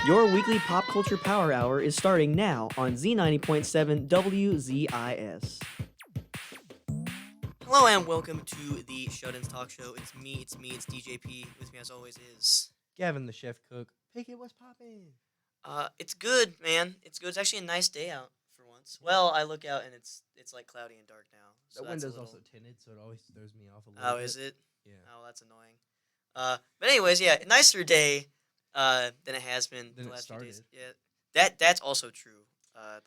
Your weekly pop culture power hour is starting now on Z90.7 WZIS. Hello and welcome to the Shut-ins Talk Show. It's me, it's DJP. With me as always is... Gavin, the chef cook. Pick it, what's poppin'? It's good, man. It's good. It's actually a nice day out for once. Well, I look out and it's like cloudy and dark now. So The that's a window's little... also tinted, so it always throws me off a little Oh, bit. is it? Yeah. Oh, that's annoying. But anyways, yeah, nicer day than it has been Then the it last few days. started. Yeah, that's also true.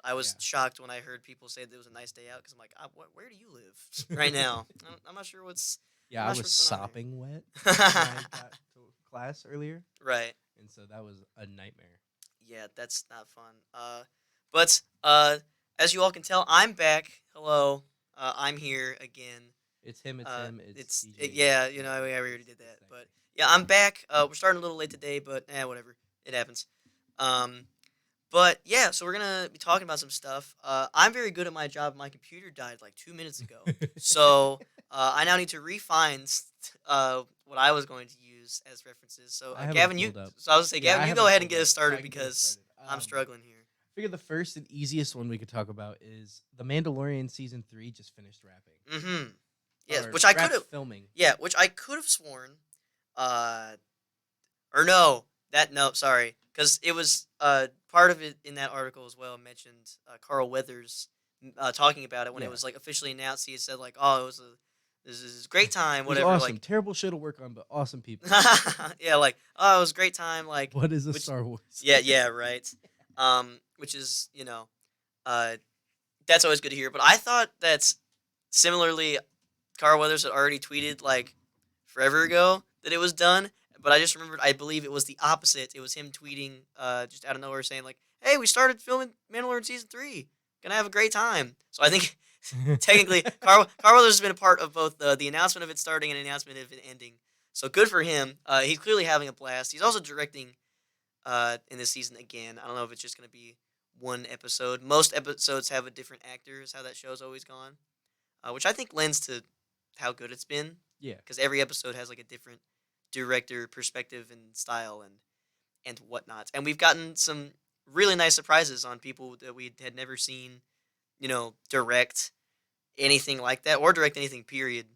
I was Yeah. shocked when I heard people say that it was a nice day out because I'm like, where do you live right now? I'm not sure what's... Yeah, I'm I not sure was what's going on sopping wet when I got to class earlier, Right. and so that was a nightmare. Yeah, that's not fun. But as you all can tell, I'm back. Hello. I'm here again. It's him, it's DJ. Yeah, we already did that. But yeah, I'm back. We're starting a little late today, but whatever. It happens. But yeah, so we're gonna be talking about some stuff. I'm very good at my job. My computer died like 2 minutes ago, so I now need to refine what I was going to use as references. So I have Gavin, it you. pulled up. So I was gonna say, Yeah, I Gavin, you have go it ahead and pulled get up, us so started I can get us because started. I'm struggling here. I figure the first and easiest one we could talk about is The Mandalorian Season 3 just finished wrapping. Mm-hmm. Yes, Or which I wrapped could have. filming. Yeah, which I could have sworn. Or no, sorry, because it was part of it in that article as well mentioned Carl Weathers talking about it when it Yeah. was like officially announced. He said like, "Oh, this is a great time, It was whatever." awesome. Like, Terrible show to work on, but awesome people. yeah, like, "Oh, it was a great time." Like, What is a which, Star Wars? yeah, right. Which is uh, that's always good to hear. But I thought that similarly, Carl Weathers had already tweeted like forever ago that it was done, but I just remembered. I believe it was the opposite. It was him tweeting just out of nowhere saying like, "Hey, we started filming Mandalorian season 3. Gonna have a great time." So I think technically Carl Weathers has been a part of both the announcement of it starting and announcement of it ending. So good for him. He's clearly having a blast. He's also directing in this season again. I don't know if it's just gonna be one episode. Most episodes have a different actor. Is how that show's always gone, which I think lends to how good it's been. Yeah. Because every episode has like a different director perspective and style and whatnot. And we've gotten some really nice surprises on people that we had never seen, direct anything like that or direct anything. Period.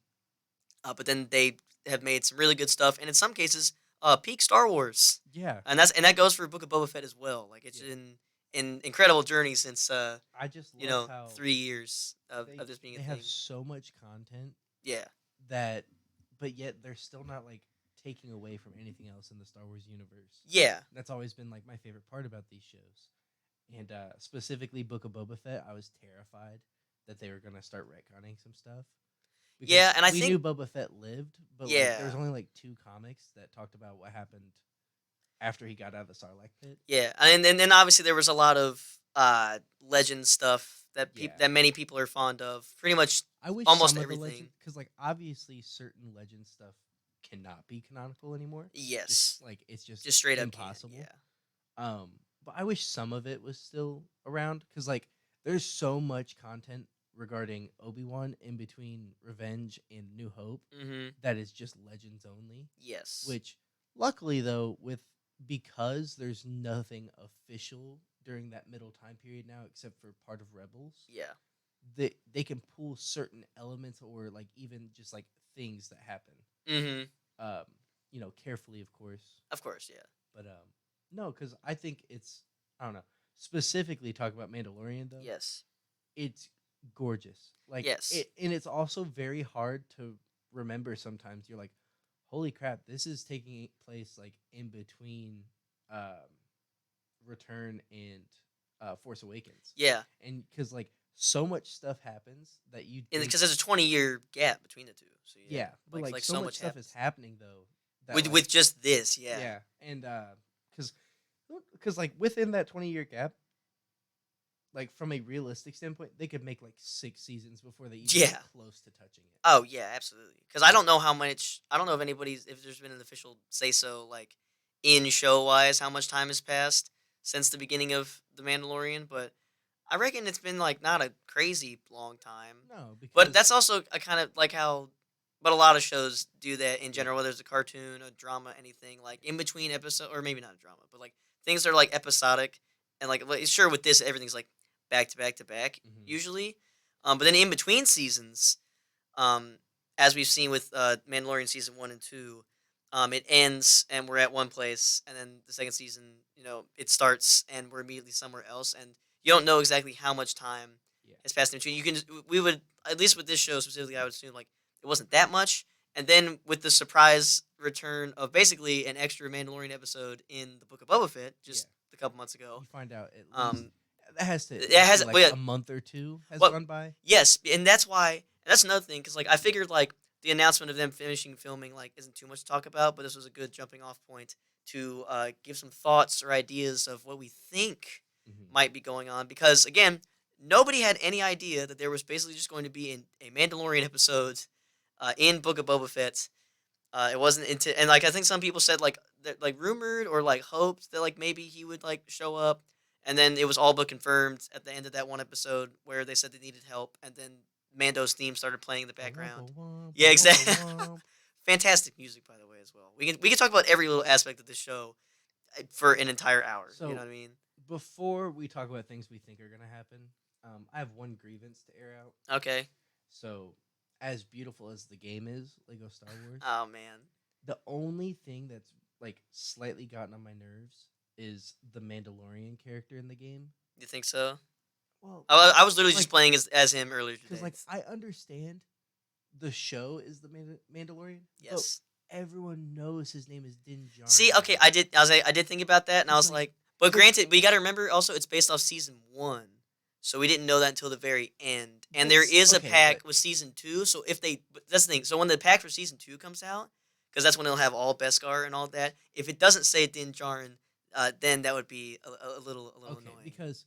But then they have made some really good stuff, and in some cases, peak Star Wars. Yeah. And that goes for Book of Boba Fett as well. Like it's an incredible journey since I just love how 3 years of this being a they thing. have so much content Yeah. but yet they're still not like taking away from anything else in the Star Wars universe. Yeah. That's always been like my favorite part about these shows. And specifically Book of Boba Fett, I was terrified that they were gonna start retconning some stuff. Because Yeah, and I we think knew Boba Fett lived, but Yeah. there was only like 2 comics that talked about what happened after he got out of the Sarlacc pit. Yeah, and then obviously there was a lot of legend stuff that Yeah. that many people are fond of. Pretty much I wish almost some everything. of the legend, because like obviously certain legend stuff cannot be canonical anymore. Yes. It's just Straight up impossible. Canon, yeah. But I wish some of it was still around, because like there's so much content regarding Obi-Wan in between Revenge and New Hope Mm-hmm. that is just legends only. Yes. Which luckily though, because there's nothing official during that middle time period now except for part of Rebels. Yeah. They can pull certain elements or like even just like things that happen. Mm-hmm. Carefully, of course. Of course, yeah. But no, because I think I don't know. Specifically, talk about Mandalorian though. Yes. It's gorgeous. Like Yes. and it's also very hard to remember sometimes. You're like, holy crap, this is taking place like in between Return and Force Awakens. Yeah. And because like so much stuff happens that you Because there's a 20-year gap between the two. So yeah, but like so much stuff is happening though. That, with just this, yeah. Yeah, and because like within that 20-year gap, like from a realistic standpoint, they could make like 6 seasons before they even get close to touching it. Oh yeah, absolutely. Because I don't know how much. I don't know if there's been an official say so like in show wise how much time has passed since the beginning of the Mandalorian, but I reckon it's been like not a crazy long time. No, because But that's also a kind of like how. But a lot of shows do that in general, whether it's a cartoon, a drama, anything like in between episode, or maybe not a drama, but like things are like episodic, and like sure with this everything's like back to back to back Mhm. usually, but then in between seasons, um, as we've seen with Mandalorian season 1 and 2, it ends and we're at one place, and then the second season, it starts and we're immediately somewhere else, and you don't know exactly how much time Yeah. has passed in between. We would, at least with this show specifically, I would assume like it wasn't that much, and then with the surprise return of basically an extra Mandalorian episode in the Book of Boba Fett Yeah. just a couple months ago. You find out at least Um, that has to it has be well, yeah, a month or two has well, gone by. yes, and that's why, and that's another thing because like I figured like the announcement of them finishing filming like isn't too much to talk about, but this was a good jumping off point to give some thoughts or ideas of what we think Mhm. might be going on. Because again, nobody had any idea that there was basically just going to be a Mandalorian episode in Book of Boba Fett. It wasn't into, and like I think some people said like that, like rumored or like hoped that like maybe he would like show up, and then it was all but confirmed at the end of that one episode where they said they needed help, and then Mando's theme started playing in the background. Yeah, exactly. Fantastic music, by the way, as well. We can talk about every little aspect of this show for an entire hour. So you know what I mean? before we talk about things we think are gonna happen, I have one grievance to air out. Okay. So, as beautiful as the game is, Lego Star Wars, Oh man. the only thing that's like slightly gotten on my nerves is the Mandalorian character in the game. You think so? Well, I was literally just like, playing as him earlier today. because like I understand the show is the Mandalorian. Yes. But everyone knows his name is Din Djarin. See, okay, I did think about that, and I It's was like- like, but granted, but you got to remember also it's based off season 1, so we didn't know that until the very end. And there is a Okay, pack but- with season 2, so but that's the thing. So when the pack for season 2 comes out, because that's when it'll have all Beskar and all that. If it doesn't say Din Djarin, then that would be a little Okay, annoying. because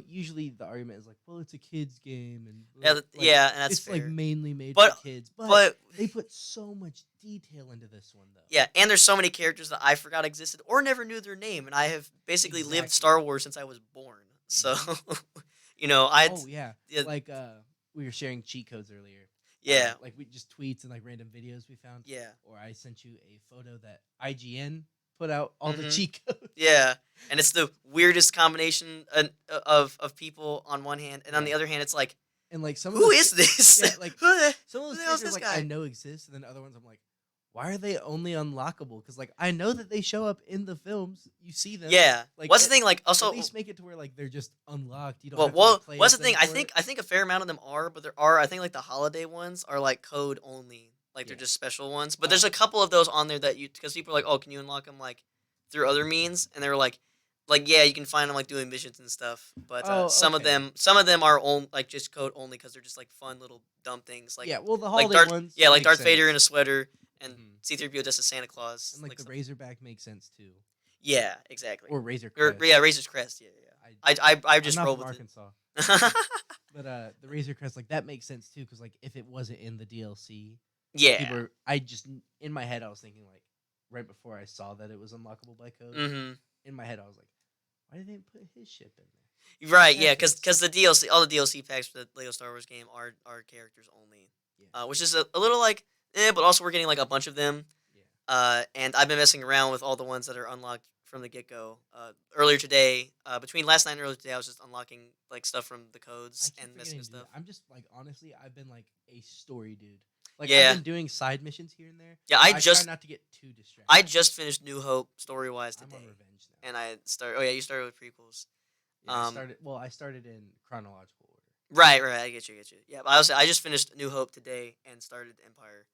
usually the argument is like, well, it's a kids game and Yeah, like, yeah, and that's it's like fair. mainly made But- for kids, but, but they put so much detail into this one though. yeah, and there's so many characters that I forgot existed or never knew their name, and I have basically lived Exactly. Star Wars since I was born. So, Oh yeah, yeah. like we were sharing cheat codes earlier. Yeah, like we just tweets and like random videos we found. yeah, Or I sent you a photo that IGN put out all the Mhm. cheat codes. yeah, and it's the weirdest combination of people on one hand, and on Yeah. the other hand, it's like, And like some of who those, is this? Yeah, like, who the, some of who those the hell's characters this like I guy? know exist, and then other ones I'm like, why are they only unlockable? Because like I know that they show up in the films. You see them. Yeah. Like, What's the at- thing? Like, At also, least make it to where like they're just unlocked. You don't. well, have to, like, play what's as the thing? them I for think it. I think a fair amount of them are, but there are. I think like the holiday ones are like code only. Like they're Yeah. just special ones. But there's a couple of those on there that because people are like, oh, can you unlock them like through other means? And they were like yeah, you can find them like doing missions and stuff. But Oh, some of okay. them are like just code only because they're just like fun little dumb things. Like yeah, well the like holiday Darth, ones. yeah, like make Darth sense. Vader in a sweater and Mhm. C-3PO just a Santa Claus. And like the something. Razorback makes sense too. Yeah, exactly. Or Razor Or, Crest. yeah, Razor's Crest. Yeah, yeah. I I'm just not roll from with Arkansas. it. But the Razor Crest, like that makes sense too, because like if it wasn't in the DLC, Yeah. I just in my head I was thinking like right before I saw that it was unlockable by code. Mm-hmm. In my head I was like, why did they put his ship in there? Right, yeah, That's because the DLC, all the DLC packs for the Lego Star Wars game are characters only, Yeah. which is a little like, but also we're getting like a bunch of them, Yeah. and I've been messing around with all the ones that are unlocked from the get go. Earlier today, between last night and earlier today, I was just unlocking like stuff from the I codes keep and messing forgetting with to do stuff. that. I'm just like honestly, I've been like a story dude. Like Yeah. I've been doing side missions here and there. Yeah, but I try just not to get too distracted. I just finished New Hope story wise I'm today, on revenge now. and I started. Oh yeah, you started with prequels. Yeah, I started in chronological order. Right, I get you. Yeah, but I just finished New Hope today and started Empire.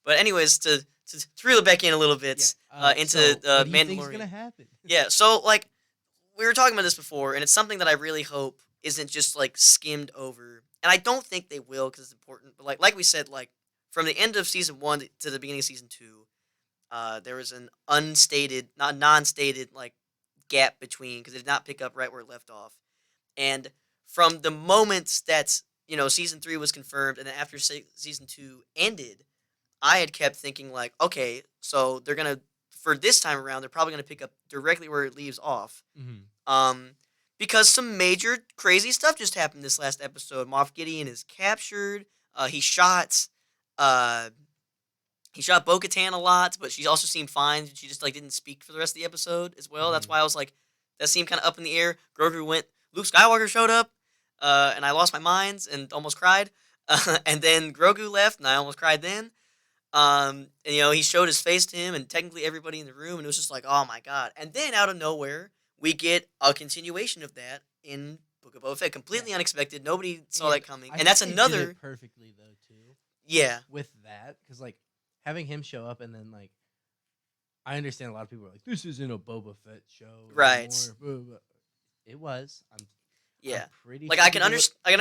But anyways, to reel it back in a little bit into so what do you think's Mandalorian. gonna happen? Yeah, so like we were talking about this before, and it's something that I really hope isn't just like skimmed over, and I don't think they will because it's important. But like we said, like from the end of season 1 to the beginning of season 2, there was an unstated, not non-stated like gap between because it did not pick up right where it left off, and from the moment that season 3 was confirmed, and then after season 2 ended, I had kept thinking like, okay, so they're gonna for this time around, they're probably gonna pick up directly where it leaves off. Mm-hmm. Because some major crazy stuff just happened this last episode. Moff Gideon is captured. He shot. He shot Bo-Katan a lot, but she also seemed fine. She just like didn't speak for the rest of the episode as well. That's why I was like, that seemed kind of up in the air. Grogu went. Luke Skywalker showed up, and I lost my mind and almost cried. And then Grogu left, and I almost cried then. And he showed his face to him, and technically everybody in the room, and it was just like, oh my god. And then out of nowhere, we get a continuation of that in Book of Boba Fett, completely unexpected. Nobody saw that coming, and that's another did it perfectly though too. Yeah, with that, because like having him show up and then like, I understand a lot of people are like, this isn't a Boba Fett show, right? Anymore. It was. I'm pretty like sure I can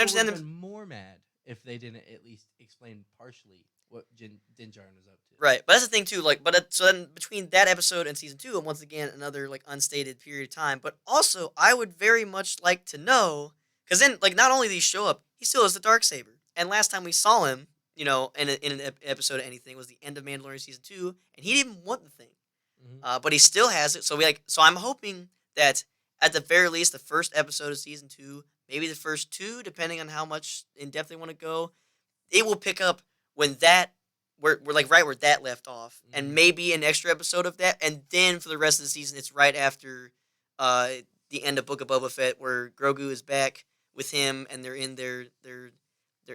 understand them more mad if they didn't at least explain partially what Din Djarin was up to. Right, but that's the thing too. Like, so then between that episode and season 2, and once again another like unstated period of time. But also, I would very much like to know, because then like not only did he show up, he still has the Darksaber. And last time we saw him, in an episode of anything was the end of Mandalorian season 2, and he didn't want the thing, but he still has it. So so I'm hoping that at the very least the first episode of season 2, maybe the first 2, depending on how much in depth they want to go, it will pick up when that we're like right where that left off, and maybe an extra episode of that, and then for the rest of the season, it's right after the end of Book of Boba Fett, where Grogu is back with him, and they're in their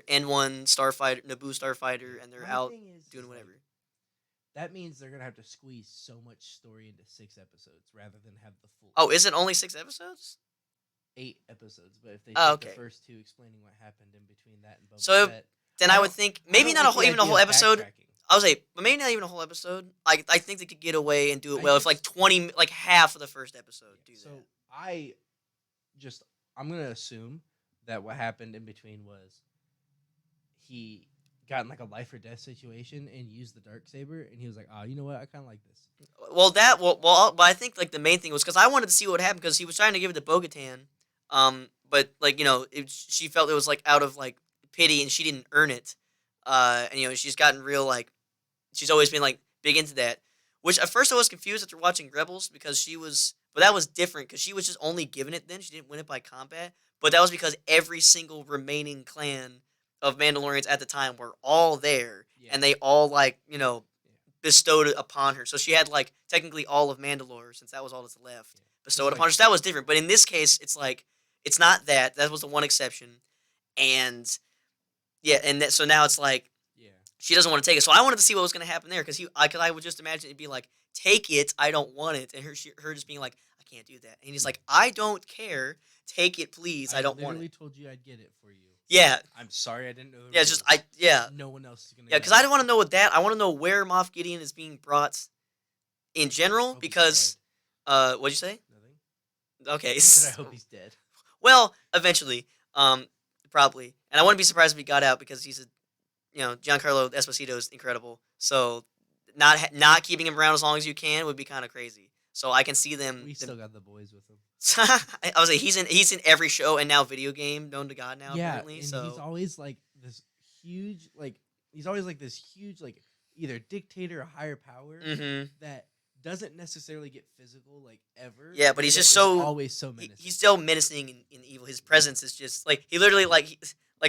N1 starfighter, Naboo starfighter, and they're out doing whatever. Like, that means they're gonna have to squeeze so much story into 6 episodes rather than have the full. Oh, is it only 6 episodes? 8 episodes, but if they take the first 2 explaining what happened in between that and Boba Fett, then I would think maybe not even a whole episode. I would say, but maybe not even a whole episode. I think they could get away and do it well if like 20, like half of the first episode do that. So I'm gonna assume that what happened in between was he got in like a life or death situation and used the Darksaber, and he was like, oh, you know what, I kind of like this. Well, I think like the main thing was because I wanted to see what would happen, because he was trying to give it to Bo-Katan, but like she felt it was like out of like pity, and she didn't earn it, and she's gotten real like, she's always been like big into that, which at first I was confused after watching Rebels, because but that was different because she was just only given it then, she didn't win it by combat, but that was because every single remaining clan of Mandalorians at the time were all there, and they all like bestowed it upon her, so she had like technically all of Mandalore, since that was all that's left, bestowed upon her. So that was different, but in this case it's like it's not that was the one exception, and so now it's like she doesn't want to take it. So I wanted to see what was going to happen there, because I would just imagine it'd be like, take it, I don't want it, and her just being like, I can't do that, and he's like, I don't care, take it, please, I don't want it. I literally told you I'd get it for you. Yeah. I'm sorry I didn't know. Yeah, just no one else is gonna. Yeah, because I don't want to know what that. I want to know where Moff Gideon is being brought, in general, because what'd you say? Nothing. Okay. I hope he's dead. Well, eventually, probably, and I wouldn't be surprised if he got out, because he's Giancarlo Esposito is incredible. So not keeping him around as long as you can would be kind of crazy. So I can see them. We still got the boys with him. I was like, he's in every show and now video game known to God now. Apparently. And so he's always like this huge either dictator or higher power that doesn't necessarily get physical like ever. Yeah, but he's just always so menacing. He's still menacing and evil. His presence is just like he literally like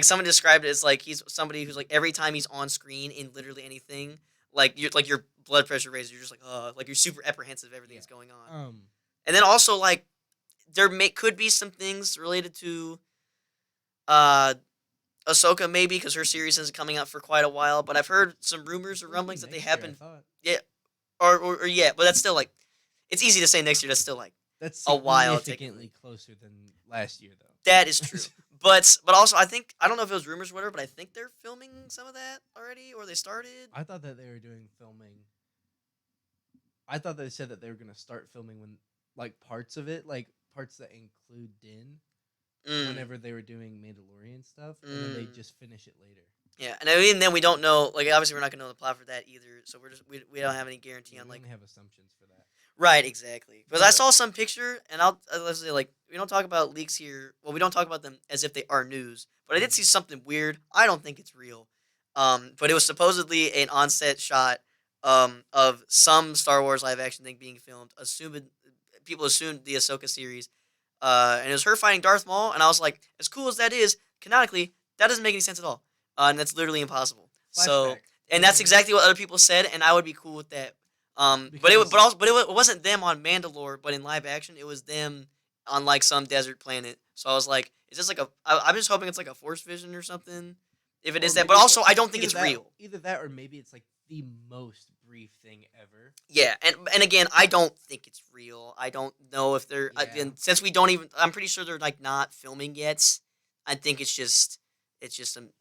someone described it as like he's somebody who's like every time he's on screen in literally anything, like your blood pressure raises. You're just like you're super apprehensive of everything that's going on. And then also like there could be some things related to Ahsoka maybe, because her series isn't coming out for quite a while. But I've heard some rumors or rumblings that they have been. Or yeah, but that's still like it's easy to say next year. That's still like a while. Significantly closer than last year though. That is true. But also, I don't know if it was rumors or whatever, but I think they're filming some of that already, or they started. I thought that they were doing filming. I thought they said that they were going to start filming when, like, parts of it, like, parts that include Din, whenever they were doing Mandalorian stuff, and then they just finish it later. Yeah, and even then we don't know, like, obviously we're not going to know the plot for that either, so we don't have any guarantee on, like... We only have assumptions for that. Right, exactly. Because I saw some picture, and let's say, like, we don't talk about leaks here. Well, we don't talk about them as if they are news. But I did see something weird. I don't think it's real. But it was supposedly an on-set shot of some Star Wars live-action thing being filmed. People assumed the Ahsoka series. And it was her fighting Darth Maul. And I was like, as cool as that is, canonically, that doesn't make any sense at all. And that's literally impossible. Flashback. So, And that's exactly what other people said, and I would be cool with that. Because But it wasn't them on Mandalore, but in live action, it was them on like some desert planet. So I was like, is this like I'm just hoping it's like a Force vision or something. If it or is that, maybe but it's also I don't think either it's that, real. either that, or maybe it's like the most brief thing ever. Yeah, and again, I don't think it's real. I don't know if they're Yeah. and since we don't even. I'm pretty sure they're like not filming yet. I think it's just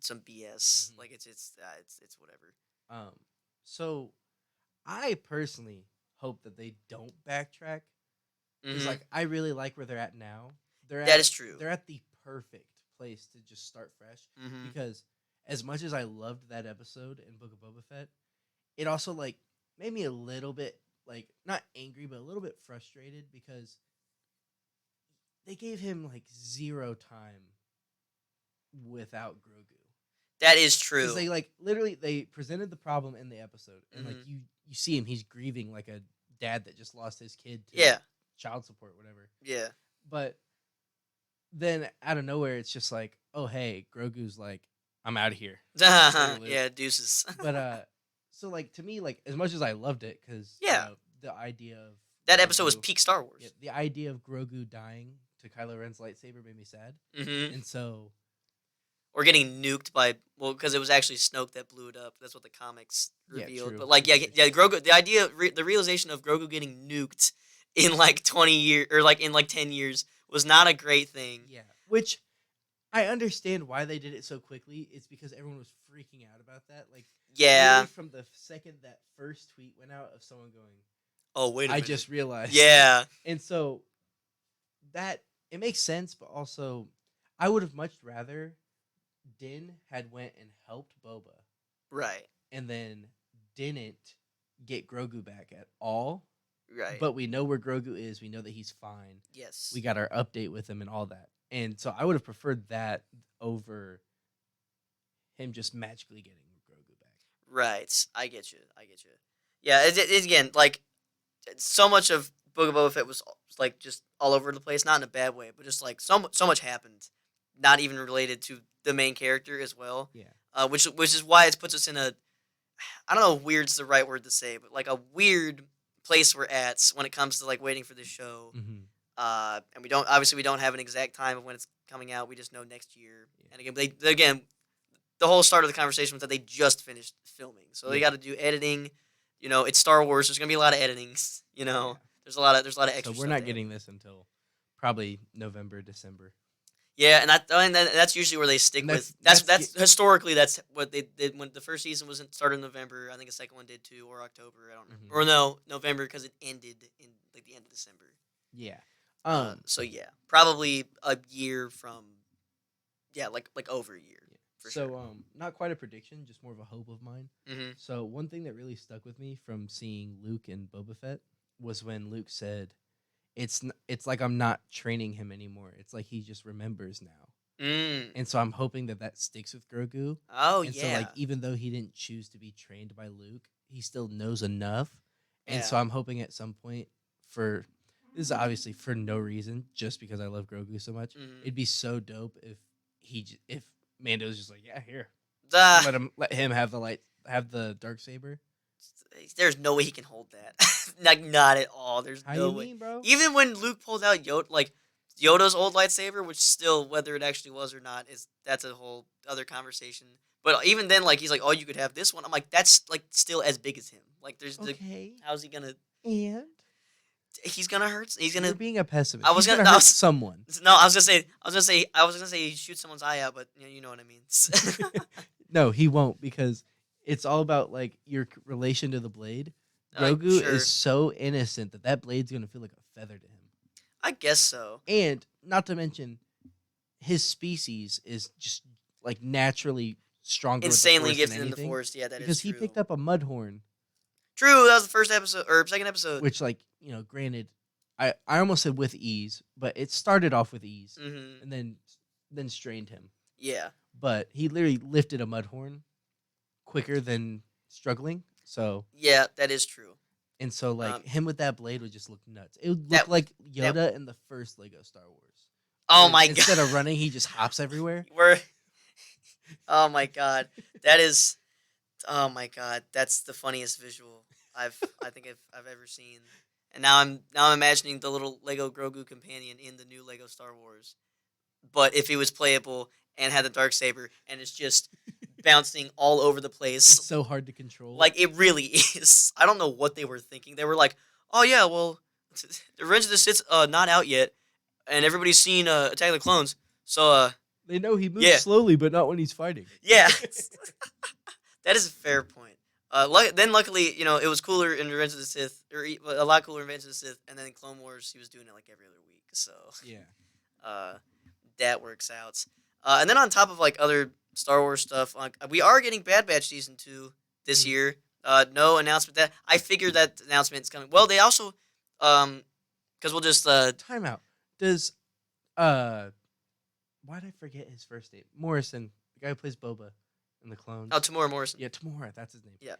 some BS. Mhm. Like it's whatever. Um, so I personally hope that they don't backtrack because Hmm. like I really like where they're at now. That is true. They're at the perfect place to just start fresh Hmm. because as much as I loved that episode in Book of Boba Fett, it also like made me a little bit like not angry but a little bit frustrated because they gave him like zero time without Grogu. That is Because true. they like literally they presented the problem in the episode and like Mhm. you see him, he's grieving like a dad that just lost his kid to Yeah, child support, whatever. yeah, But then out of nowhere it's just like, oh hey, Grogu's like, I'm out of here. Later, Luke. yeah. Deuces. But so like to me, like as much as I loved it, because Yeah. the idea of That episode was Grogu- peak Star yeah, Wars. the idea of Grogu dying to Kylo Ren's lightsaber made me sad, Hmm. and so Or getting nuked by because it was actually Snoke that blew it up. That's what the comics yeah, revealed. true. But like yeah, True, yeah, true. Grogu. The idea, the realization of Grogu getting nuked in like 20 years or like in like 10 years was not a great thing. Yeah, which I understand why they did it so quickly. It's because everyone was freaking out about that. Like, Yeah. literally from the second that first tweet went out of someone going, Oh wait a "I minute. just realized." Yeah. And so that it makes sense, but also I would have much rather Din had went and helped Boba, Right. and then didn't get Grogu back at all. Right. But we know where Grogu is. We know that he's fine. Yes. We got our update with him and all that. And so I would have preferred that over him just magically getting Grogu back. Right. I get you. I get you. Yeah. Again, like so much of Book of Boba Fett was like just all over the place, not in a bad way, but just like so much happened, not even related to the main character as well. Yeah. Which is why it puts us in a I don't know if weird's the right word to say, but like a weird place we're at when it comes to like waiting for this show. Mm-hmm. And we don't have an exact time of when it's coming out. We just know next year. Yeah. And again the whole start of the conversation was that they just finished filming, so they Yeah. got to do editing. You know, it's Star Wars. There's gonna be a lot of editings. You know, Yeah. there's a lot of So extra. we're stuff not to getting edit. this until probably November, December. Yeah, and that's usually where they stick And with. that's That's historically that's what they did when the first season was started in November. I think the second one did too, or October. I don't remember. Mhm. Or no, November because it ended in like the end of December. Yeah. So yeah, probably a year from. Yeah, like over a year. Yeah. For So sure. not quite a prediction, just more of a hope of mine. Mm-hmm. So one thing that really stuck with me from seeing Luke and Boba Fett was when Luke said, "It's like I'm not training him anymore. It's like he just remembers now." Mm. And so I'm hoping that that sticks with Grogu. Oh And yeah. so like even though he didn't choose to be trained by Luke, he still knows enough. And so Yeah. I'm hoping at some point for this is obviously for no reason, just because I love Grogu so much. Mhm. It'd be so dope if if Mando's just like, yeah, here, Ah, let him have the dark saber. there's no way he can hold that. Like not at all. There's How no you way. mean, bro? Even when Luke pulled out Yoda's old lightsaber, which still whether it actually was or not that's a whole other conversation. But even then, like he's like, oh, you could have this one. I'm like, that's like still as big as him. Like there's Okay. how's he gonna? And He's gonna hurt. He's you're gonna. being a pessimist. I was He's gonna- gonna I hurt was- someone. No, I was gonna say he shoots someone's eye out, but you know what I mean. No, he won't because it's all about like your relation to the blade. Grogu Sure. is so innocent that blade's gonna feel like a feather to him. I guess so. And not to mention, his species is just like naturally stronger, Insanely with the Force gifted than in the anything, Force. Yeah, that is because true. he picked up a mudhorn, True, that was the first episode or second episode. which like granted, I almost said with ease, but it started off with ease Mm-hmm. and then strained him. Yeah. But he literally lifted a mudhorn quicker than struggling. So Yeah, that is true. and so like Um, him with that blade would just look nuts. It would look that- like Yoda in the first Lego Star Wars. Oh Where my Instead god. of running, he just hops everywhere. Oh my god. That is Oh my god, that's the funniest visual I think I've ever seen. And now I'm imagining the little Lego Grogu companion in the new Lego Star Wars. But if he was playable and had the dark saber and it's just bouncing all over the place, It's so hard to control. like it really is. I don't know what they were thinking. They were like, "Oh yeah, well, the Revenge of the Sith's not out yet, and everybody's seen Attack of the Clones, so they know he moves yeah. slowly, but not when he's fighting. yeah." That is a fair point. Then luckily, it was cooler in Revenge of the Sith, or a lot cooler in Revenge of the Sith, and then in Clone Wars, he was doing it like every other week. So Yeah. uh, that works out. And then on top of like other Star Wars stuff, we are getting Bad Batch season 2 this year. No announcement that I figured that announcement is coming. Well, they also, because we'll just Timeout. Does why did I forget his first name? Morrison, the guy who plays Boba in the Clones. Tamora Morrison. Yeah, Tamora, that's his name. Yeah.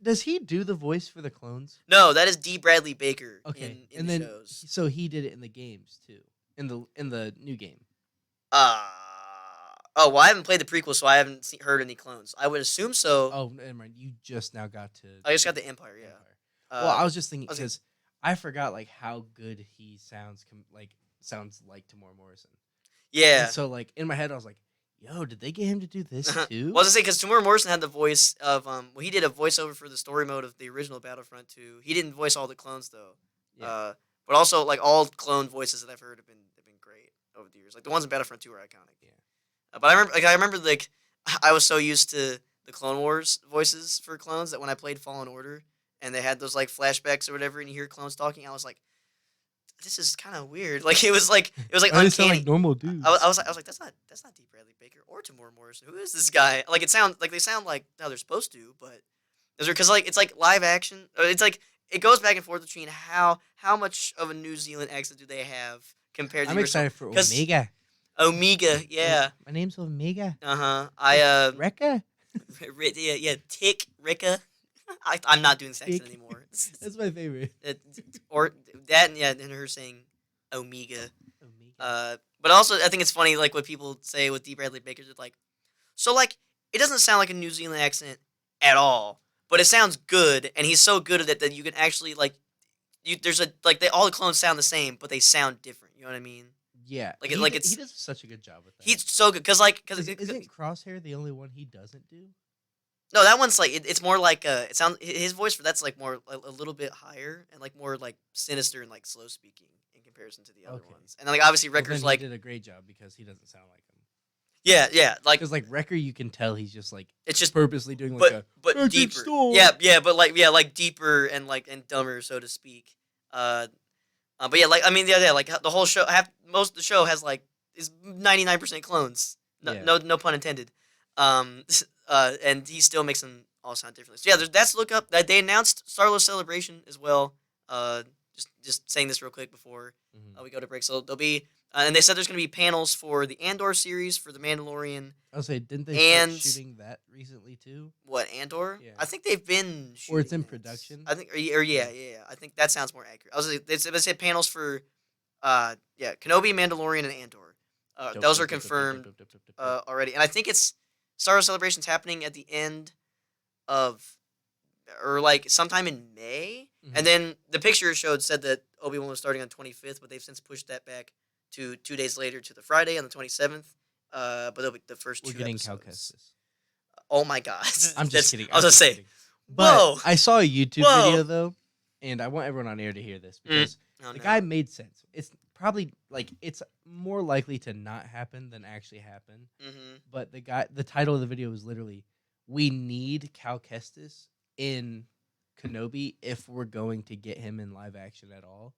Does he do the voice for the clones? No, that is D. Bradley Baker. Okay, in and the then shows. so he did it in the games too, in the new game. Oh, well, I haven't played the prequel, so I haven't heard any clones. I would assume so. Oh, never mind. You just now got to. I just got the Empire, yeah. Well, I was just thinking I was because I forgot like how good he sounds. Sounds like Tamora Morrison. Yeah. And so like in my head, I was like, "Yo, did they get him to do this too?" Well, I was gonna say because Tamora Morrison had the voice of he did a voiceover for the story mode of the original Battlefront 2. He didn't voice all the clones though. Yeah. But also like all clone voices that I've heard have been great over the years. Like the ones in Battlefront 2 are iconic. Yeah. But I remember like I was so used to the Clone Wars voices for clones that when I played Fallen Order and they had those like flashbacks or whatever and you hear clones talking, I was like, this is kind of weird. Like it was like They uncanny. sound like normal dudes. I was like that's not D. Bradley Baker or Tamora Morrison. Who is this guy? Like they sound like how they're supposed to, but because like it's like live action. It's like it goes back and forth between how much of a New Zealand accent do they have compared to I'm excited for Omega. Omega, yeah. My name's Omega. Rekka. Rekka. yeah, Tick Ricka. I'm not doing the accent anymore. That's my favorite. Or that, and her saying Omega. Omega. But also I think it's funny like what people say with D. Bradley Baker. It's like, so like it doesn't sound like a New Zealand accent at all, but it sounds good, and he's so good at it that you can actually like, all the clones sound the same, but they sound different. You know what I mean? Yeah. Like he does such a good job with that. He's so good because isn't Crosshair the only one he doesn't do? No, that one's like it's more like it sounds his voice for that's like more a little bit higher and like more like sinister and like slow speaking in comparison to the other ones. And then, like obviously Wrecker's like he did a great job because he doesn't sound like him. Yeah, like because like Wrecker you can tell he's just like it's just purposely doing like but deeper. Storm. Yeah, but like deeper and like and dumber so to speak. But yeah, like I mean yeah, like the whole show most of the show has like is 99% clones. No pun intended. And he still makes them all sound differently. So yeah, that's look up that they announced Starless Celebration as well. Just saying this real quick before we go to break. So there'll be and they said there's going to be panels for the Andor series for the Mandalorian. I'll say, didn't they start shooting that recently too? What, Andor? Yeah. I think they've been shooting or it's in that. production. I think yeah. I think that sounds more accurate. I was they said panels for Kenobi, Mandalorian, and Andor. Those are confirmed already, and I think it's Star Wars Celebration's happening at the end of, or like sometime in May, and then the picture said that Obi-Wan was starting on 25th, but they've since pushed that back to 2 days later to the Friday on the 27th. But they'll be the first We're two getting episodes. Cal Kestis. Oh my god! I'm just kidding. I was gonna say, kidding. But whoa! I saw a YouTube video though, and I want everyone on air to hear this because the guy made sense. It's probably like it's more likely to not happen than actually happen. But the title of the video was literally, "We need Cal Kestis in Kenobi if we're going to get him in live action at all."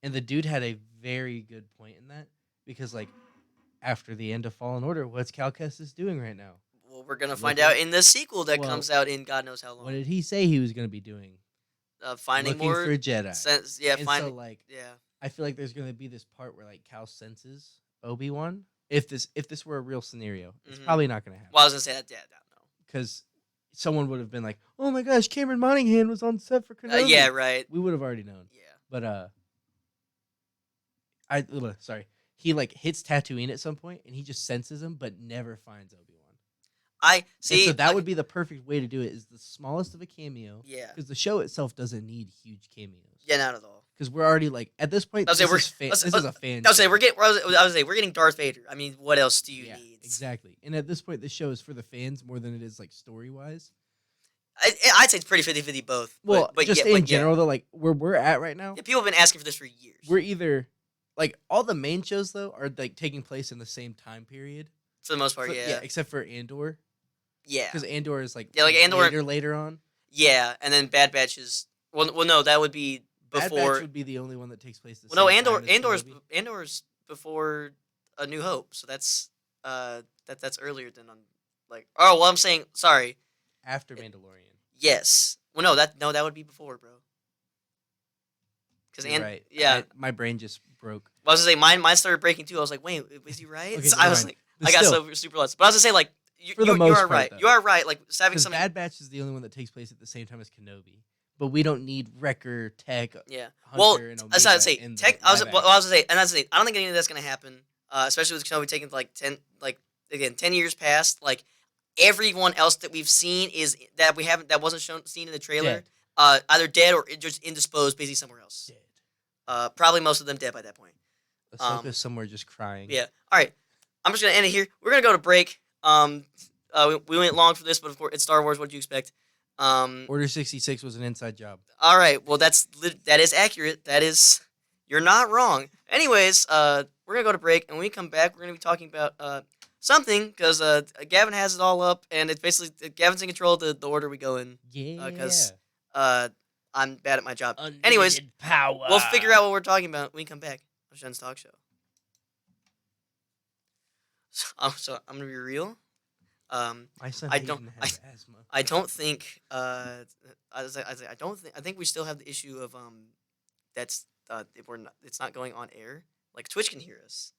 And the dude had a very good point in that because like after the end of Fallen Order, what's Cal Kestis doing right now? Well, we're gonna find out in the sequel that comes out in God knows how long. What did he say he was going to be doing? Finding looking more for Jedi. finding. So like, yeah. I feel like there's going to be this part where like Cal senses Obi-Wan. If this were a real scenario, it's probably not going to happen. Well, I was gonna say that. Yeah, no. Because someone would have been like, "Oh my gosh, Cameron Monaghan was on set for Kenobi." Yeah, right. We would have already known. Yeah. But he like hits Tatooine at some point, and he just senses him, but never finds Obi-Wan. I And see. so that like, would be the perfect way to do it. Is the smallest of a cameo yeah, because the show itself doesn't need huge cameos. yeah, not at all. Because we're already like at this point, I was say this we're. is Let's, this is a fan. I was say show. we're getting. I was say we're getting Darth Vader. I mean, what else do you Yeah, need? exactly. And at this point, the show is for the fans more than it is like story wise. I'd say it's pretty 50-50 both. Well, but just yeah, in general, though, like where we're at right now, yeah, people have been asking for this for years. we're either like all the main shows though are like taking place in the same time period. For the most part, So- yeah. except for Andor, Yeah. because Andor is like Yeah, like Andor- later on. Yeah, and then Bad Batch is well, no, that would be Bad before. Batch would be the only one that takes place. The Well, no, same time as Andor's before A New Hope, so that's that's earlier than on like. Oh, well, I'm saying sorry. after Mandalorian. Yes. Well, no, that would be before, bro. Because You're right. yeah. My brain just broke. Well, I was gonna say mine started breaking too. I was like, wait, was he right? Okay, So never I was mind. like, But I got still, so super lost. But I was gonna say like, For the you most are part, right. though. You are right. Like having because something. Bad Batch is the only one that takes place at the same time as Kenobi, but we don't need Wrecker, Tech, Yeah. Hunter, Well, and that's not to say. in the Tech. I was live well, I was action. gonna say, and that's the thing. I don't think any of that's gonna happen. Especially with Kenobi taking like 10 years past. Like everyone else that we've seen is that we haven't that wasn't seen in the trailer. Dead. Either dead or just indisposed, basically somewhere else. Dead. Probably most of them dead by that point. Ahsoka's somewhere just crying. Yeah. All right. I'm just gonna end it here. We're gonna go to break. We went long for this, but of course it's Star Wars. What did you expect? Order 66 was an inside job. All right. Well, that is accurate. That is, you're not wrong. Anyways, we're gonna go to break, and when we come back, we're gonna be talking about something because Gavin has it all up, and it's basically Gavin's in control of the order we go in. Yeah. Because I'm bad at my job. Unlimited Anyways, power. we'll figure out what we're talking about when we come back on Shen's Talk Show. So I'm gonna be real. My son I don't- Hayden has asthma. I don't think. I don't think. I think we still have the issue of that's we're not. It's not going on air. Like Twitch can hear us.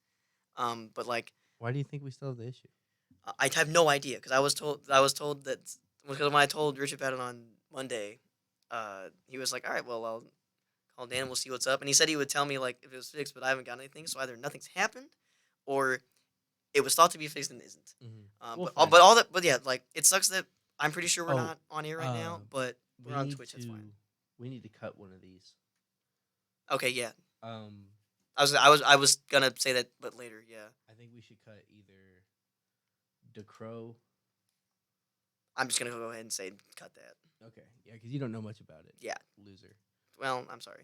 But like Why do you think we still have the issue? I have no idea because I was told that because when I told Rich about it on Monday, he was like, all right, well I'll call Dan. We'll see what's up. And he said he would tell me like if it was fixed, but I haven't got anything. So either nothing's happened, or it was thought to be fixed and isn't. We'll But yeah, like it sucks that I'm pretty sure we're Oh, not on here right now, but we're on Twitch. That's fine. We need to cut one of these. Okay, yeah. Um, I was gonna say that, but later, yeah. I think we should cut either DeCrow. I'm just gonna go ahead and say cut that. Okay, yeah, because you don't know much about it. Yeah. Loser. Well, I'm sorry.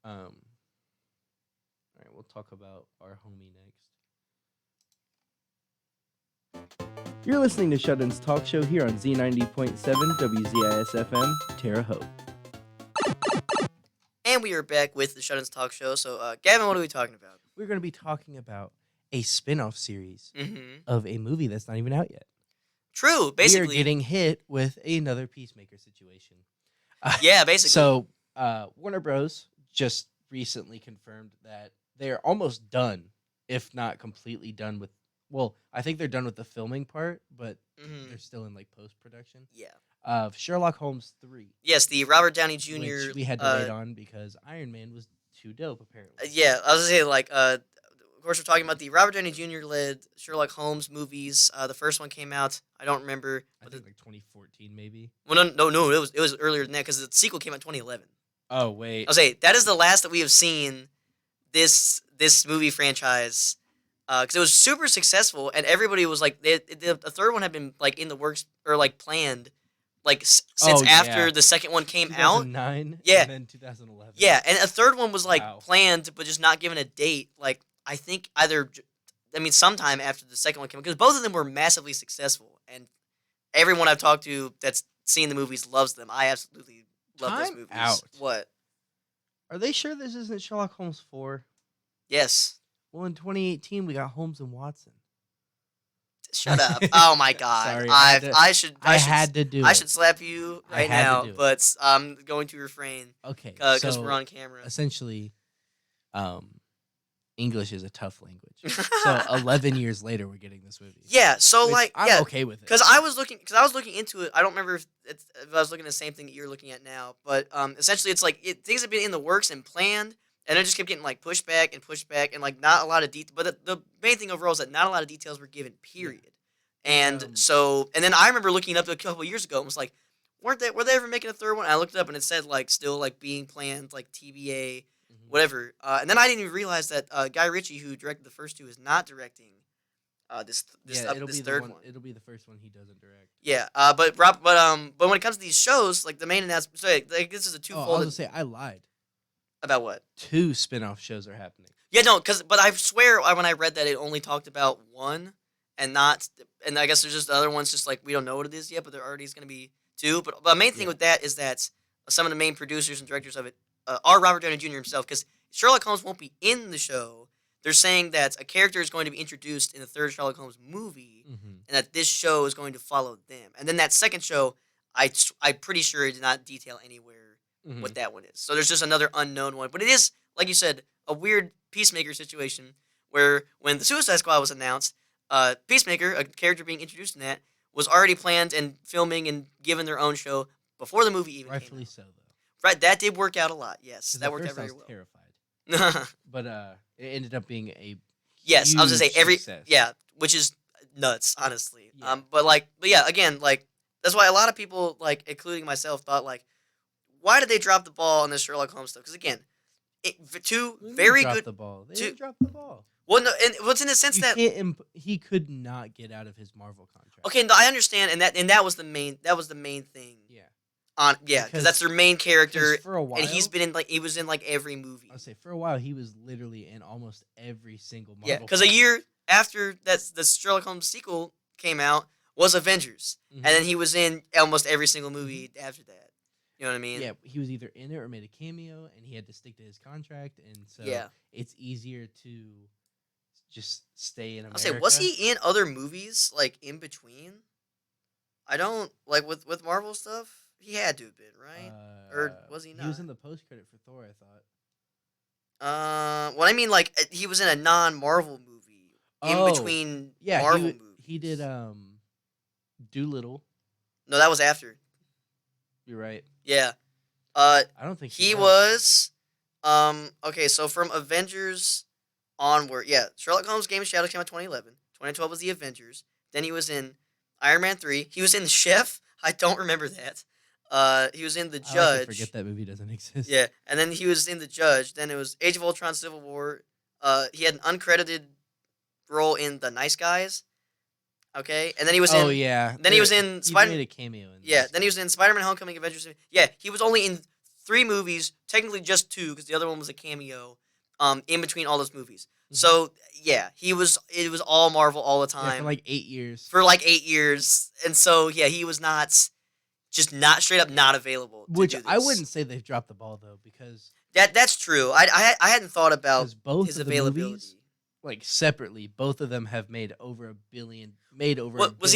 All right, we'll talk about our homie next. You're listening to Shut-In's Talk Show here on Z90.7 WZIS-FM, Terre Haute. And we are back with the Shut-Ins Talk Show. So, Gavin, what are we talking about? We're going to be talking about a spin-off series Mm-hmm. of a movie that's not even out yet. True, basically. We are getting hit with another Peacemaker situation. Yeah, basically. So, Warner Bros. Just recently confirmed that they're almost done, if not completely done with. Well, I think they're done with the filming part, but Mhm. they're still in like post-production Yeah. of Sherlock Holmes 3, Yes, the Robert Downey Jr. which we had to wait on because Iron Man was too dope, apparently. Yeah, I was gonna say like of course we're talking about the Robert Downey Jr. led Sherlock Holmes movies. The first one came out. I don't remember. I think like 2014, maybe. Well, no, it was earlier than that because the sequel came out in 2011. Oh wait, I'll say that is the last that we have seen this movie franchise because it was super successful and everybody was like the third one had been like in the works or like planned like since after the second one came out. 2009, Yeah. and then 2011. Yeah, and a third one was like Wow. planned but just not given a date. Like I think sometime after the second one came out because both of them were massively successful and everyone I've talked to that's seen the movies loves them. I absolutely love those Time movies. out. What? Are they sure this isn't Sherlock Holmes 4? Yes. Well, in 2018, we got Holmes and Watson. Shut up! Oh my God! Sorry, I should had to do I it. should slap you I right had to now, do it. but I'm going to refrain Okay, because so we're on camera. essentially, English is a tough language. So 11 years later, we're getting this movie. Yeah. So Which like I'm yeah, okay with it. because I was looking into it. I don't remember if I was looking at the same thing that you're looking at now, but essentially it's like things have been in the works and planned, and it just kept getting like pushed back, and like not a lot of detail. But the main thing overall is that not a lot of details were given. Period. And and then I remember looking it up a couple years ago and was like, were they ever making a third one? And I looked it up and it said like still like being planned, like TBA, whatever. And then I didn't even realize that Guy Ritchie, who directed the first two, is not directing this third one. It'll be the first one he doesn't direct. Yeah, but when it comes to these shows, like the main announcement, so like, this is a twofold. I was gonna say I lied. About what? 2 spin-off shows are happening. Yeah, no, but I swear when I read that it only talked about one, and I guess there's just the other ones just like we don't know what it is yet, but there already is going to be 2. But the main thing with that is that some of the main producers and directors of it are Robert Downey Jr. himself, because Sherlock Holmes won't be in the show. They're saying that a character is going to be introduced in the third Sherlock Holmes movie, and that this show is going to follow them. And then that second show, I'm pretty sure it did not detail anywhere what that one is. So there's just another unknown one. But it is, like you said, a weird Peacemaker situation where when the Suicide Squad was announced, Peacemaker, a character being introduced in that, was already planned and filming and given their own show before the movie even Rightfully came out. So, though. Right, that did work out a lot. Yes, that worked out very well. Terrified, but it ended up being a yes. I was gonna say success. which is nuts, honestly. Yeah. But again, like that's why a lot of people, like including myself, thought like, why did they drop the ball on this Sherlock Holmes stuff? Because again, two very good. The ball. They didn't drop the ball. Well, no, and what's in the sense that he could not get out of his Marvel contract. Okay, no, I understand, and that was the main thing. Yeah. Because that's their main character, for a while, and he was in like every movie. I'll say for a while he was literally in almost every single Marvel. Yeah, because a year after the Sherlock Holmes sequel came out was Avengers, and then he was in almost every single movie after that. You know what I mean? Yeah, he was either in it or made a cameo, and he had to stick to his contract, and so it's easier to just stay in America. I'll say, was he in other movies like in between? I don't like with Marvel stuff. He had to have been, right? Or was he not? He was in the post credit for Thor, I thought. What I mean, like he was in a non-Marvel movie in between Marvel movies. He did Doolittle. No, that was after. You're right. Yeah. I don't think he was. Okay, so from Avengers onward, Sherlock Holmes: Game of Shadows came out 2011. 2012 was the Avengers. Then he was in Iron Man 3. He was in The Chef. I don't remember that. He was in The Judge. I like to forget that movie doesn't exist. Yeah, and then he was in The Judge. Then it was Age of Ultron: Civil War. He had an uncredited role in The Nice Guys. Okay, and then he was in. Oh yeah. Then he was in Spider. He made a cameo in. Yeah, then he was in Spider-Man: Homecoming, Avengers. Yeah, he was only in 3 movies. Technically, just 2 because the other one was a cameo. In between all those movies. So yeah, it was all Marvel all the time. Yeah, for like 8 years. And so he was not straight up not available. Which I wouldn't say they've dropped the ball though, because that's true. I hadn't thought about both his of the availability. Movies, like separately, both of them have made over $1 billion. See,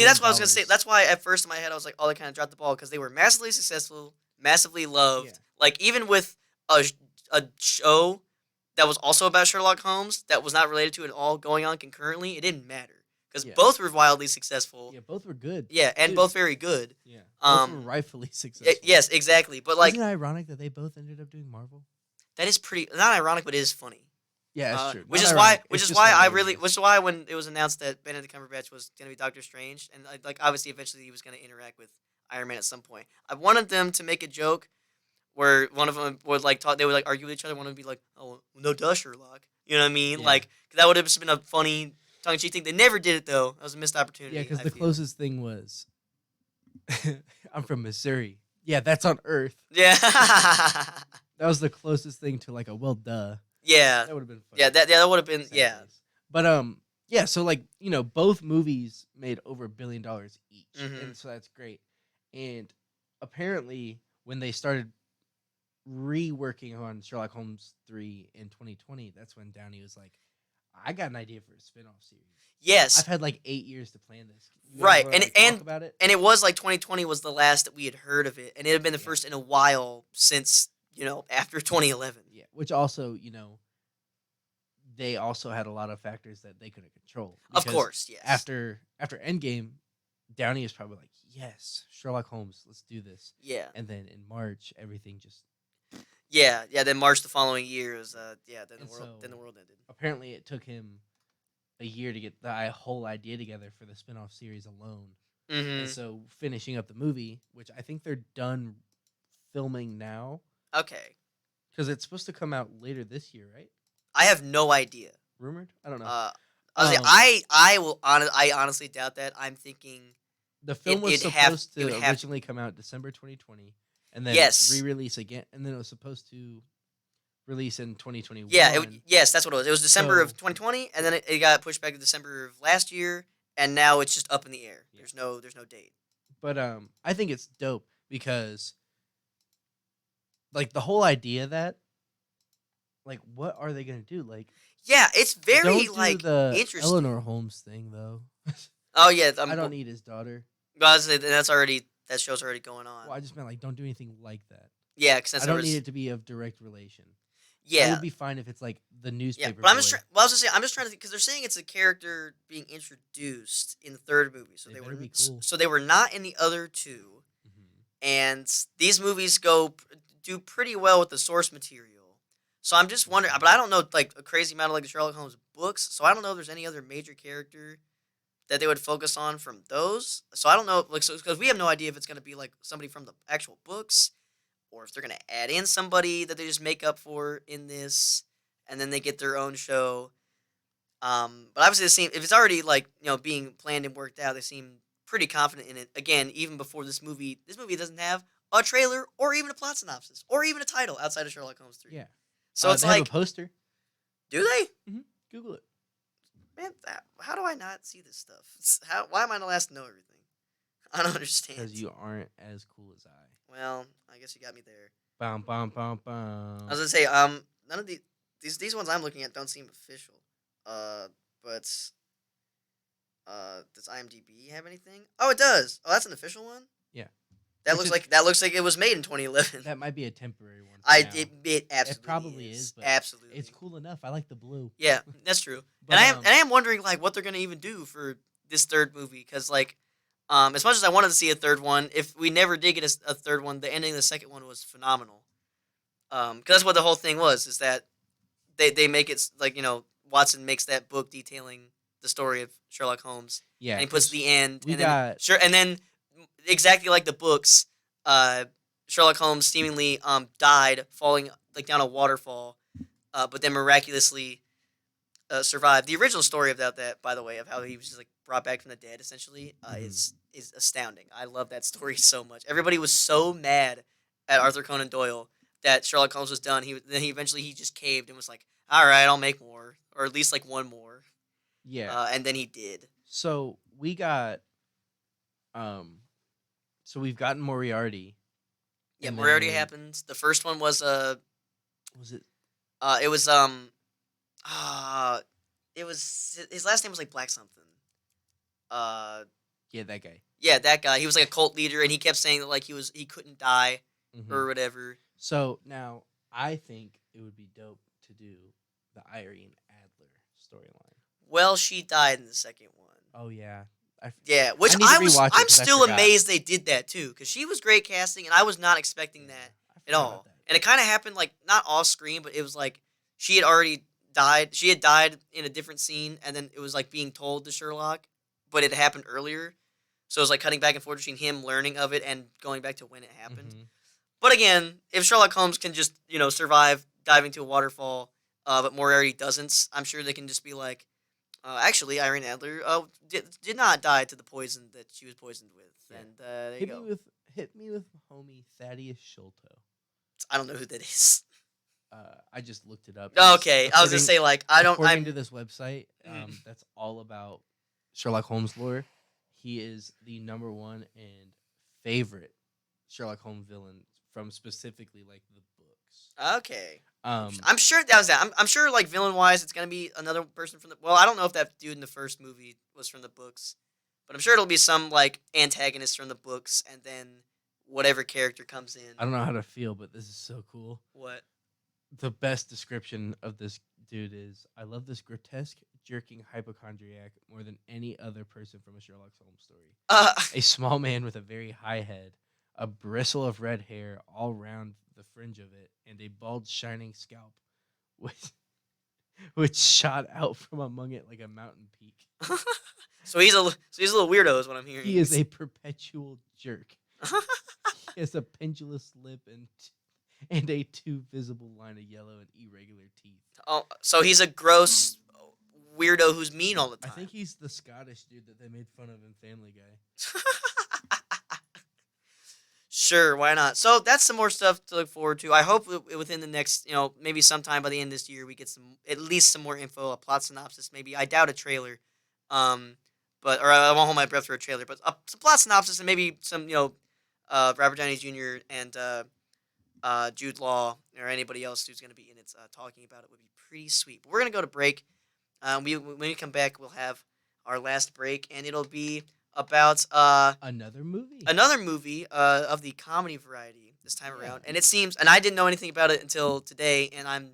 that's what I was gonna say. That's why at first in my head I was like, oh, they kind of dropped the ball because they were massively successful, massively loved. Yeah. Like even with a show that was also about Sherlock Holmes that was not related to it at all going on concurrently, it didn't matter because both were wildly successful. Yeah, both were good. Yeah, and both very good. Yeah, both were rightfully successful. Yes, exactly. But like, isn't it ironic that they both ended up doing Marvel? That is pretty not ironic, but it is funny. Yeah, that's true. Which is why when it was announced that Benedict Cumberbatch was going to be Doctor Strange, and like obviously eventually he was going to interact with Iron Man at some point. I wanted them to make a joke where one of them would like talk, they would like argue with each other. One would be like, "Oh, no, duh, Sherlock." You know what I mean? Yeah. Like that would have just been a funny tongue-in-cheek thing. They never did it though. That was a missed opportunity. Yeah, because the closest thing was, I'm from Missouri. Yeah, that's on Earth. Yeah, that was the closest thing to like a well, duh. Yeah, that would have been funny. Yeah, that would have been But yeah. So like both movies made over $1 billion each, and so that's great. And apparently, when they started reworking on Sherlock Holmes 3 in 2020, that's when Downey was like, I got an idea for a spin-off series. Yes. I've had like 8 years to plan this. Right. And talk about it? And it was like 2020 was the last that we had heard of it. And it had been the first in a while since, after 2011. Yeah. Which also, they also had a lot of factors that they couldn't control. Of course, yes. After Endgame, Downey is probably like, yes, Sherlock Holmes, let's do this. Yeah. And then in March, everything just... Yeah. Then March the following year was, then the world ended. Apparently, it took him a year to get the whole idea together for the spin-off series alone. And Mm-hmm. so finishing up the movie, which I think they're done filming now, Okay. because it's supposed to come out later this year, right? I have no idea. Rumored? I don't know. Uh, Um, I honestly doubt that. I'm thinking the film was supposed to originally come out December 2020, and then Yes. re-release again, and then it was supposed to release in 2021. Yeah, yes, that's what it was. It was December of So- 2020, and then it got pushed back to December of last year, and now it's just up in the air. Yeah. There's no date. But I think it's dope because, like, the whole idea that, like, what are they gonna do? Like, Yeah, it's very don't do like the interesting. Eleanor Holmes thing though. Oh yeah, I don't need his daughter. That show's already going on. Well, I just meant like don't do anything like that. Yeah, because I don't need it to be of direct relation. It Yeah, would be fine if it's like the newspaper. but boy. I was just saying, I'm just trying to think because they're saying it's a character being introduced in the third movie, so They they better were be cool. so they were not in the other two, and these movies do pretty well with the source material. So I'm just wondering, but I don't know like a crazy amount of like the Sherlock Holmes books, so I don't know if there's any other major character that they would focus on from those. So I don't know, like, because we have no idea if it's going to be like somebody from the actual books, or if they're going to add in somebody that they just make up for in this, and then they get their own show. But obviously, if it's already like being planned and worked out, they seem pretty confident in it. Again, even before this movie doesn't have a trailer or even a plot synopsis or even a title outside of Sherlock Holmes 3. Yeah. So it's they like, have a poster. do they? Google it. Man, how do I not see this stuff? Why am I not allowed to know everything? I don't understand. Because you aren't as cool as I. Well, I guess you got me there. Bum bum bum bum. I was gonna say, none of these ones I'm looking at don't seem official. But does IMDb have anything? Oh, it does. Oh, that's an official one. Yeah. That looks like it was made in 2011. That might be a temporary one. It absolutely It probably is, but absolutely. it's cool enough. I like the blue. Yeah, that's true. But, and I am wondering like what they're gonna even do for this third movie because like, as much as I wanted to see a third one, if we never did get a third one, the ending of the second one was phenomenal. Because that's what the whole thing was, is that they make it like Watson makes that book detailing the story of Sherlock Holmes. Yeah. And he puts the end. We and got then, and then exactly like the books, Sherlock Holmes seemingly died falling like down a waterfall, but then miraculously survived. The original story about that, by the way, of how he was just like brought back from the dead, essentially, is astounding. I love that story so much. Everybody was so mad at Arthur Conan Doyle that Sherlock Holmes was done. Then he eventually just caved and was like, "All right, I'll make more, or at least like one more." Yeah. And then he did. So we got, so we've gotten Moriarty. Yeah, and Moriarty then- happened. The first one was Was it? it was it was his last name was like Black something. Yeah, that guy. Yeah, that guy. He was like a cult leader, and he kept saying that like he couldn't die or whatever. So now I think it would be dope to do the Irene Adler storyline. Well, she died in the second one. Oh yeah. Yeah, which I need to rewatch it I'm 'cause I still forgot. amazed they did that too, because she was great casting, and I was not expecting that I at forgot all. about that. And it kind of happened like not off screen, but it was like she had already died. She had died in a different scene, and then it was like being told to Sherlock, but it happened earlier. So it was like cutting back and forth between him learning of it and going back to when it happened. Mhm. But again, if Sherlock Holmes can just survive diving to a waterfall, but Moriarty doesn't, I'm sure they can just be like, actually, Irene Adler did not die to the poison that she was poisoned with, Yeah. and there you go. Hit me with homie Thaddeus Sholto. I don't know who that is. I just looked it up. Okay, I was gonna say like I don't. According I'm to this website, that's all about Sherlock Holmes lore. He is the #1 and favorite Sherlock Holmes villain from specifically like the books. okay. Um, I'm sure that was that. I'm sure like villain wise, it's gonna be another person from the. Well, I don't know if that dude in the first movie was from the books, but I'm sure it'll be some like antagonist from the books, and then whatever character comes in. I don't know how to feel, but this is so cool. What? The best description of this dude is, I love this grotesque, jerking hypochondriac more than any other person from a Sherlock Holmes story. A small man with a very high head, a bristle of red hair all round the fringe of it, and a bald, shining scalp with which shot out from among it like a mountain peak. So he's a little weirdo, is what I'm hearing. He is a perpetual jerk. He has a pendulous lip and a too visible line of yellow and irregular teeth. Oh, so he's a gross weirdo who's mean all the I time. think he's the Scottish dude that they made fun of in Family Guy. Sure, why not? So that's some more stuff to look forward to. I hope within the next, maybe sometime by the end of this year, we get at least some more info, a plot synopsis. Maybe I doubt a trailer, or I won't hold my breath for a trailer. But some plot synopsis and maybe some, Robert Downey Jr. and Jude Law or anybody else who's going to be in it talking about it would be pretty sweet. But we're gonna go to break. When we come back, we'll have our last break, and it'll be about Another movie. Of the comedy variety this time around. And it seems, and I didn't know anything about it until today, and I'm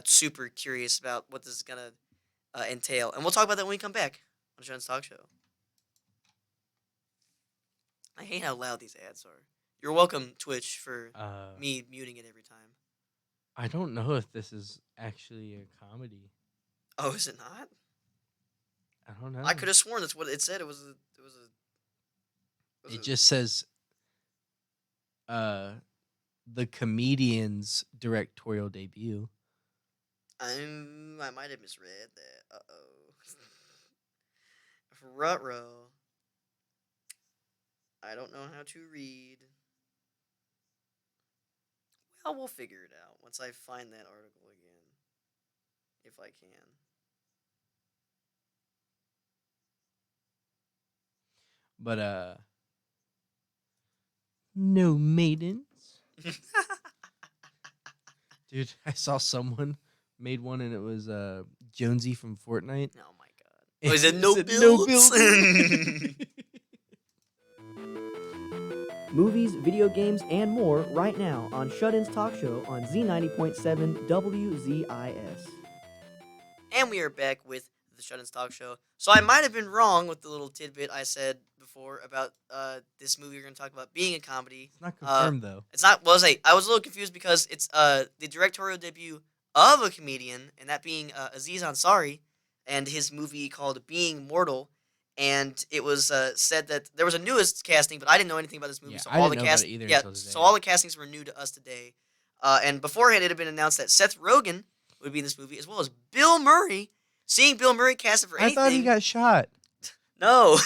super curious about what this is going to entail. And we'll talk about that when we come back on Sean's Talk Show. I hate how loud these ads are. You're welcome, Twitch, for me muting it every time. I don't know if this is actually a comedy. Oh, is it not? I don't know. I could have sworn that's what it said. It just says the comedian's directorial debut. I might have misread that. Uh-oh. Ruh-roh. I don't know how to read. Well, we'll figure it out once I find that article again. If I can. But no maidens. Dude, I saw someone made one and it was Jonesy from Fortnite. Oh my god. Was it no builds? Movies, video games, and more right now on Shut-In's Talk Show on Z90.7 WZIS. And we are back with the Shut-Ins Talk Show. So I might have been wrong with the little tidbit I said before about this movie we're going to talk about being a comedy. It's not confirmed, though. It's not. Well, I was a little confused because it's the directorial debut of a comedian, and that being Aziz Ansari, and his movie called Being Mortal. And it was said that there was a newest casting, but I didn't know anything about this movie. Yeah, so I all didn't the know about it either until today. So all the castings were new to us today. And beforehand, it had been announced that Seth Rogen would be in this movie, as well as Bill Murray. Seeing Bill Murray casted for anything. I thought he got shot. No.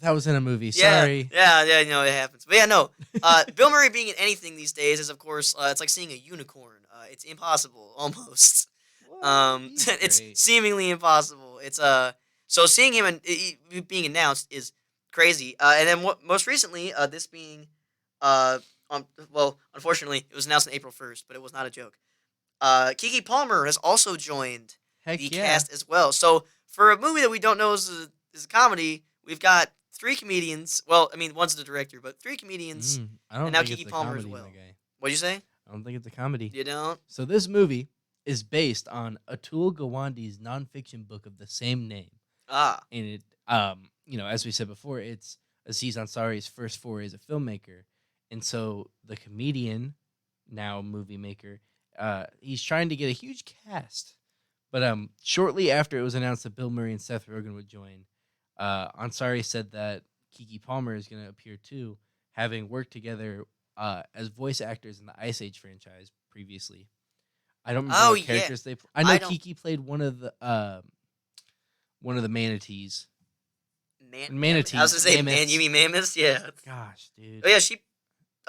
That was in a movie. Yeah, Sorry. Yeah, it happens. But yeah, no. Bill Murray being in anything these days is, of course, it's like seeing a unicorn. It's impossible, almost. It's seemingly impossible. It's So seeing him and being announced is crazy. And then most recently, this being, unfortunately, it was announced on April 1st, but it was not a joke. Keke Palmer has also joined the cast as well. So for a movie that we don't know is a comedy, we've got 3 comedians. Well, I mean, one's the director, but 3 comedians. I don't and now think Keke it's Palmer a as comedy, well. my guy. What'd you say? I don't think it's a comedy. You don't? So this movie is based on Atul Gawande's nonfiction book of the same name. Ah. And it, as we said before, it's Aziz Ansari's first foray as a filmmaker. And so the comedian, now movie maker, he's trying to get a huge cast. But shortly after it was announced that Bill Murray and Seth Rogen would join, Ansari said that Keke Palmer is going to appear too, having worked together as voice actors in the Ice Age franchise previously. I don't remember what characters they. I know Keke played one of the manatees. Manatees. I was gonna say, man, you mean mammoths? Yeah. Gosh, dude. Oh yeah, she.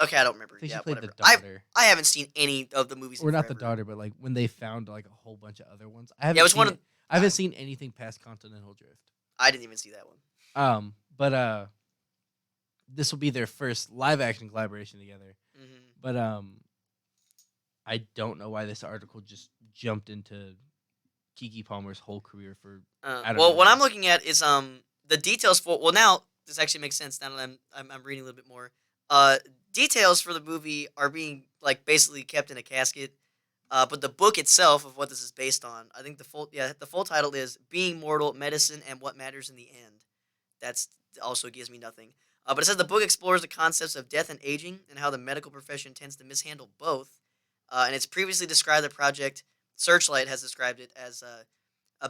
Okay, I don't remember. I think she played whatever. the daughter. I haven't seen any of the movies. Or not the daughter, but like when they found like a whole bunch of other ones. I haven't seen anything past Continental Drift. I didn't even see that one. But this will be their first live action collaboration together. Mm-hmm. But I don't know why this article just jumped into Keke Palmer's whole career for. What I'm looking at is the details for. Well, now this actually makes sense now that I'm reading a little bit more. Details for the movie are being like basically kept in a casket, but the book itself of what this is based on, I think the full title is Being Mortal: Medicine and What Matters in the End. That's also gives me nothing. But it says the book explores the concepts of death and aging and how the medical profession tends to mishandle both. And it's previously described the project. Searchlight has described it as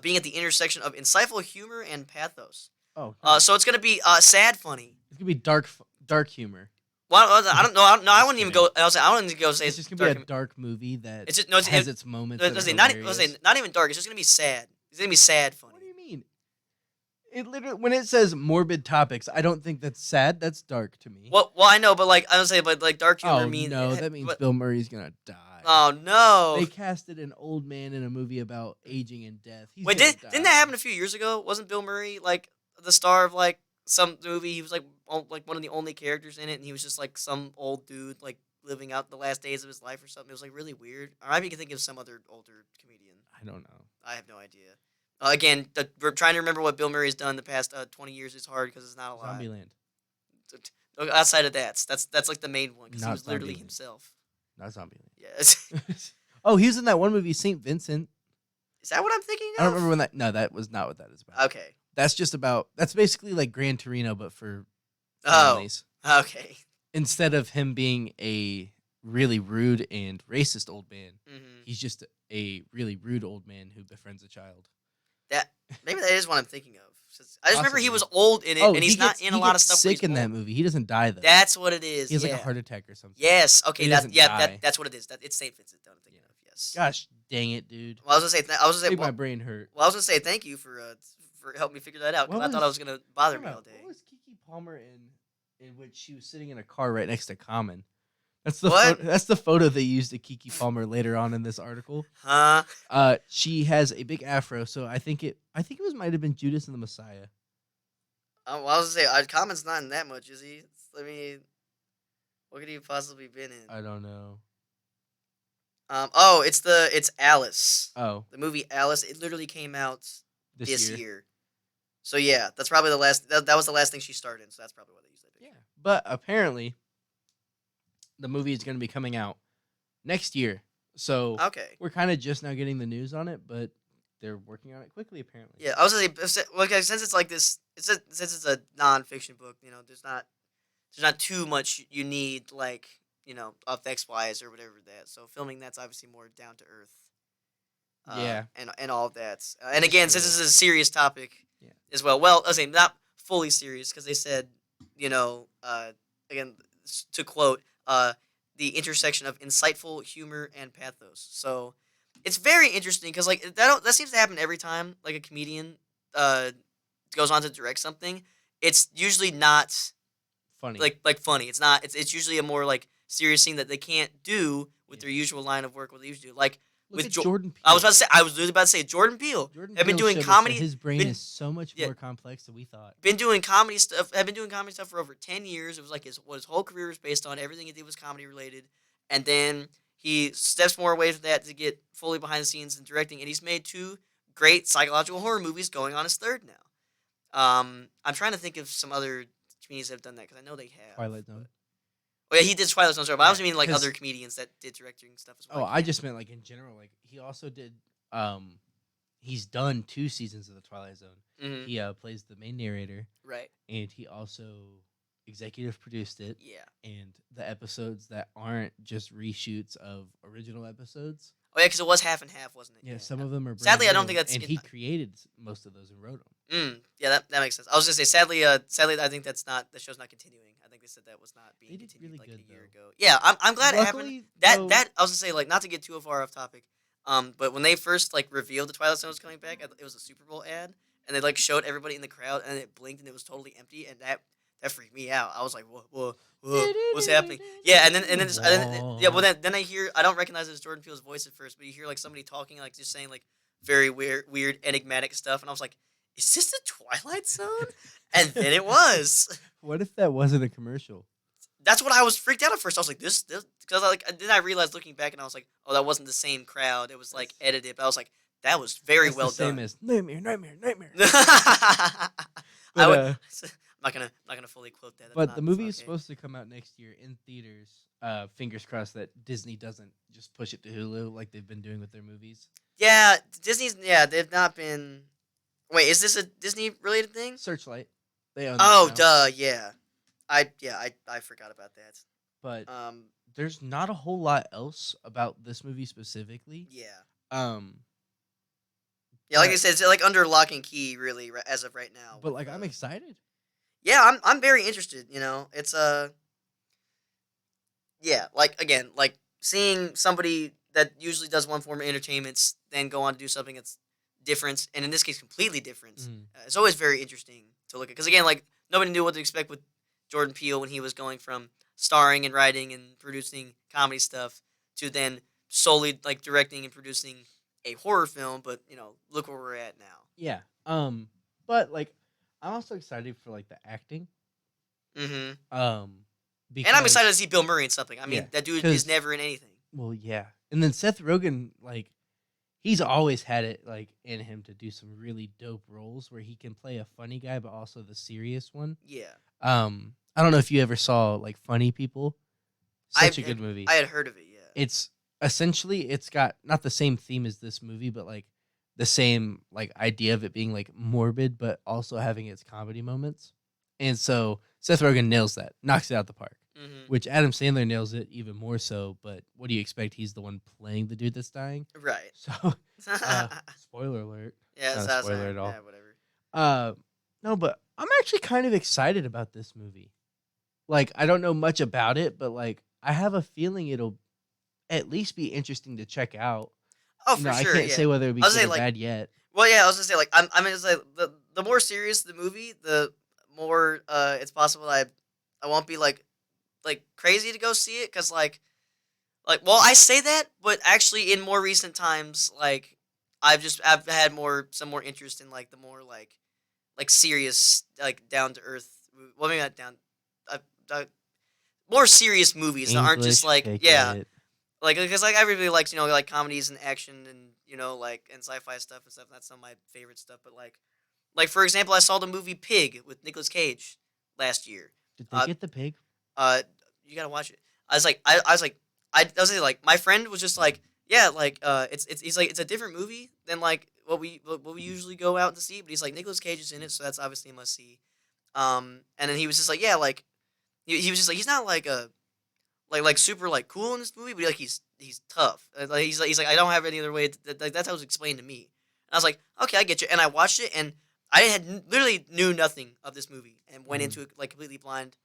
being at the intersection of insightful humor and pathos. Oh, nice. So it's gonna be sad funny. It's gonna be dark humor. Well, I don't know. I Just wouldn't even kidding. go. I wouldn't even go say It's just gonna be a dark. dark movie that It's just no. has its moments. that are Not hilarious. not even dark. It's just gonna be sad. It's gonna be sad funny. What do you mean? It literally when it says morbid topics, I don't think that's sad. That's dark to me. Well, I know, but like I would say, but like dark humor Oh means no, that means but- Bill Murray's gonna die. Oh no! They casted an old man in a movie about aging and death. He's Wait, gonna didn't that die. happen a few years ago? Wasn't Bill Murray like the star of like some movie? He was like one of the only characters in it, and he was just like some old dude like living out the last days of his life or something. It was like really weird. Or I can think of some other older comedian. I don't know. I have no idea. Again, we're trying to remember what Bill Murray's done the past 20 years is hard because it's not a lot. Zombieland. Outside of that's like the main one because he Not was literally Zombieland. himself. Not Zombieland. Yes. Oh, he was in that one movie, St. Vincent. Is that what I'm thinking of? I don't remember when that. No, that was not what that is about. Okay. That's just about. That's basically like Gran Torino, but for Oh. families. Okay. Instead of him being a really rude and racist old man, Mm-hmm. he's just a really rude old man who befriends a child. That maybe that is what I'm thinking of. I just remember he was Possibly. old in it, and he's not in a he lot of gets stuff. where Sick he's in that old. movie. He doesn't die though. That's what it is. he has yeah. like a heart attack or something. Yes. Okay. He That's doesn't die. that's what it is. It's Saint Vincent. That I'm thinking of. Yes. Gosh dang it, dude! Well, I was gonna say. I was gonna say. Make my Well, brain hurt. I was gonna say thank you for helping me figure that out because What I thought I was- was gonna bother Time me out. all day. What was Kiki Palmer in which she was sitting in a car right next to Common? That's the What? that's the photo they used of Kiki Palmer later on in this article. Huh? She has a big afro, so I think it might have been Judas and the Messiah. Well, I was gonna say Common's not in that much, is he? Let me. What could he have possibly been in? I don't know. Oh, it's Alice. Oh, The movie Alice. It literally came out this, this year. year. So yeah, that's probably the last. That was the last thing she starred in. So that's probably why they used that picture. Yeah, but apparently, the movie is going to be coming out next year. So Okay. we're kind of just now getting the news on it, but they're working on it quickly. Apparently. Yeah, I was gonna say, okay, since it's like this, since it's a non-fiction book, there's not too much you need like effects wise or whatever that. So filming that's obviously more down to earth. Yeah. and all of that. And again, since this is a serious topic, Yeah. as well. Well, I was saying not fully serious because they said, again to quote, the intersection of insightful humor and pathos. So it's very interesting because like that seems to happen every time like a comedian goes on to direct something. It's usually not Funny. like funny. It's not. It's usually a more like serious thing that they can't do with Yeah. their usual line of work. What they usually do. Like Look with at Jo- Jordan Peele. I was literally about to say Jordan Peele. Jordan have been Peele doing showed us that comedy. His brain been- is so much yeah. more complex than we thought. Been doing comedy stuff. Have been doing comedy stuff for over 10 years. It was like his whole career was based on. Everything he did was comedy related, and then he steps more away from that to get fully behind the scenes and directing. And he's made 2 great psychological horror movies, going on his 3rd now. I'm trying to think of some other comedians that have done that because I know they have. Twilight Zone. Oh yeah, he did Twilight Zone, but I was Yeah, mean like 'cause- other comedians that did directing stuff as well. Oh, I just meant like in general. Like he also did. He's done 2 seasons of the Twilight Zone. Mm-hmm. He plays the main narrator, Right. and he also executive produced it. Yeah. And the episodes that aren't just reshoots of original episodes. Oh yeah, because it was half and half, wasn't it? Yeah, some of them are. Brand Sadly, I don't new, think that's- And he created most of those and wrote them. Yeah, that makes sense. I was gonna say sadly, I think the show's not continuing. I think they said that was not being They did continued really like good, a year though. ago. Yeah, I'm glad it happened. Luckily, That though- I was gonna say like not to get too far off topic. But when they first like revealed the Twilight Zone was coming back, it was a Super Bowl ad, and they like showed everybody in the crowd, and it blinked, and it was totally empty, and that freaked me out. I was like, whoa, what's happening? Yeah, and then then I hear I don't recognize it as Jordan Peele's voice at first, but you hear like somebody talking like just saying like very weird enigmatic stuff, and I was like, is this the Twilight Zone? And then it was. What if that wasn't a commercial? That's what I was freaked out at first. I was like, this, because then I realized looking back, and I was like, oh, that wasn't the same crowd. It was like edited, but I was like, that was very That's well the same done. as nightmare. I But, would, I'm not gonna fully quote that. That's But not- the it's movie not is okay. supposed to come out next year in theaters. Fingers crossed that Disney doesn't just push it to Hulu like they've been doing with their movies. Yeah, they've not been. Wait, is this a Disney related thing? Searchlight, they own. Oh, that now. duh, yeah. I forgot about that. But there's not a whole lot else about this movie specifically. Yeah. Yeah, like I But- said, it's like under lock and key, really, as of right now. But with, like, I'm excited. Yeah, I'm very interested. It's yeah, like again, like seeing somebody that usually does one form of entertainment then go on to do something that's different, and in this case, completely different. Mhm. It's always very interesting to look at because again, like nobody knew what to expect with Jordan Peele when he was going from starring and writing and producing comedy stuff to then solely like directing and producing a horror film. But look where we're at now. Yeah. But like, I'm also excited for like the acting. Mm-hmm. Because, And I'm excited to see Bill Murray in something. I mean, Yeah, that dude 'cause- is never in anything. Well, yeah, and then Seth Rogen, like, he's always had it like in him to do some really dope roles where he can play a funny guy but also the serious one. Yeah. I don't know if you ever saw like Funny People. Such a good movie. I had heard of it, yeah. It's essentially it's got not the same theme as this movie, but like the same like idea of it being like morbid, but also having its comedy moments. And so Seth Rogen nails that, knocks it out the park. Mm-hmm. Which Adam Sandler nails it even more so. But what do you expect? He's the one playing the dude that's dying. Right. So, spoiler alert. Yeah, not a that's spoiler at all. Yeah, whatever. No, but I'm actually kind of excited about this movie. Like, I don't know much about it, but like, I have a feeling it'll at least be interesting to check out. Oh, You for know, sure. I can't yeah. say whether it'll be I was good saying, or like- bad yet. Well, yeah, I was gonna say like I mean, it's like the more serious the movie, the more it's possible I won't be like crazy to go see it because like well I say that, but actually in more recent times like I've had some more interest in like the more like serious like down to earth. Well, maybe not down. More serious movies that aren't just English, like take yeah. it. Like, because like I really like like comedies and action and like and sci-fi stuff and stuff. That's some of my favorite stuff. But like for example, I saw the movie Pig with Nicolas Cage last year. Did they get the pig? You gotta watch it. I was like, I was like, my friend was just like, yeah, like he's like it's a different movie than like what we usually go out to see. But he's like Nicolas Cage is in it, so that's obviously a must see. And then he was just like, yeah, like he was just like he's not like a like super like cool in this movie, but like he's tough. Like he's like I don't have any other way. Like that's how it was explained to me. And I was like, okay, I get you. And I watched it, and I literally knew nothing of this movie, and went into it like completely blind.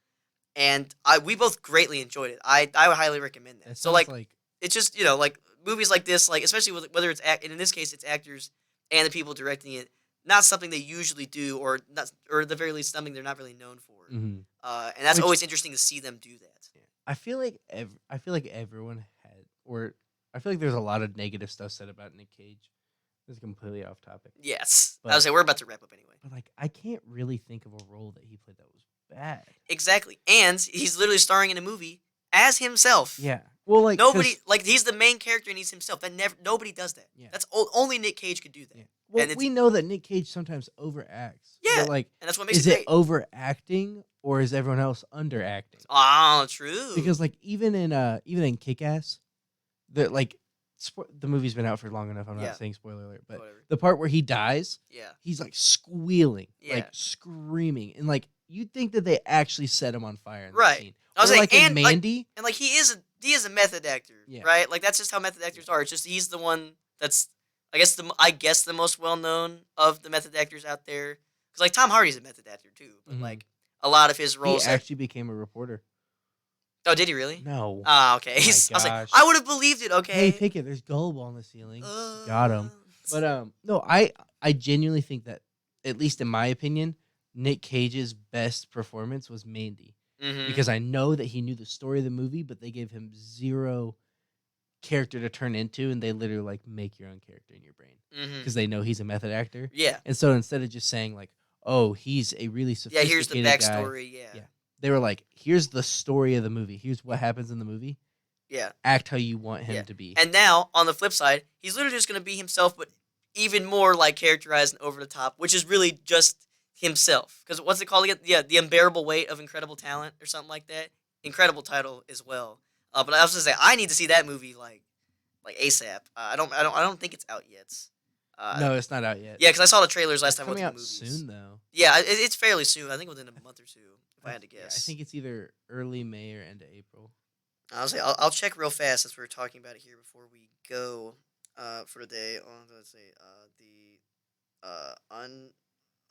And we both greatly enjoyed it. I would highly recommend that. It So sounds like it's just like movies like this, like especially whether it's and in this case it's actors and the people directing it, not something they usually do, or not, or at the very least something they're not really known for. Mhm. And that's Which- always interesting to see them do that. I feel like everyone had, or I feel like there's a lot of negative stuff said about Nick Cage. This is completely off topic, Yes, I But- was like, we're about to wrap up anyway. but like I can't really think of a role that he played that was bad. Exactly, and he's literally starring in a movie as himself. Yeah, well, like Nobody 'cause- like he's the main character and he's himself. Nobody does that. Yeah. That's only Nick Cage could do that. Yeah. Well, and it's- we know that Nick Cage sometimes overacts. Yeah, but like, and that's what makes is it it great. overacting or is everyone else underacting? Oh, true. Because like even in Kick-Ass, the movie's been out for long enough. I'm Yeah. not saying spoiler alert, but Whatever. the part where he dies, Yeah. he's like squealing, Yeah. like screaming, and like you'd think that they actually set him on fire in Right. the scene. I was Or, like, in and, like, Mandy, And like he is a method actor, Yeah. right? Like that's just how method actors are. It's just he's the one that's I guess the most well known of the method actors out there. Because like Tom Hardy's a method actor too, but Mhm. like a lot of his he roles. actually became a reporter. Oh, did he really? No. Ah, okay. Oh my I was like, gosh. I would have believed it. Okay. Hey, Pickett, there's Gullible on the ceiling. Got him. But no, I genuinely think that, at least in my opinion, Nick Cage's best performance was Mandy. Mhm. Because I know that he knew the story of the movie, but they gave him zero character to turn into, and they literally like make your own character in your brain Mhm. because they know he's a method actor. Yeah. And so instead of just saying like, "Oh, he's a really Yeah. sophisticated Here's the guy," backstory. Yeah. Yeah. they were like, "Here's the story of the movie. Here's what happens in the movie. Yeah. Act how you want him Yeah. to be." And now on the flip side, he's literally just gonna be himself, but even more like characterized and over the top, which is really just himself. Because what's it called again? Yeah, The Unbearable Weight of Incredible Talent or something like that. Incredible title as well. But I was gonna say I need to see that movie like ASAP. I don't think it's out yet. No, it's not out yet. Yeah, because I saw the trailers last time I Coming went out to the movies. soon though. Yeah, it's fairly soon. I think within a month or two, if I had to Yeah, guess. I think it's either early May or end of April. I'll say I'll check real fast since we were talking about it here before we go for the day. Oh, let's see.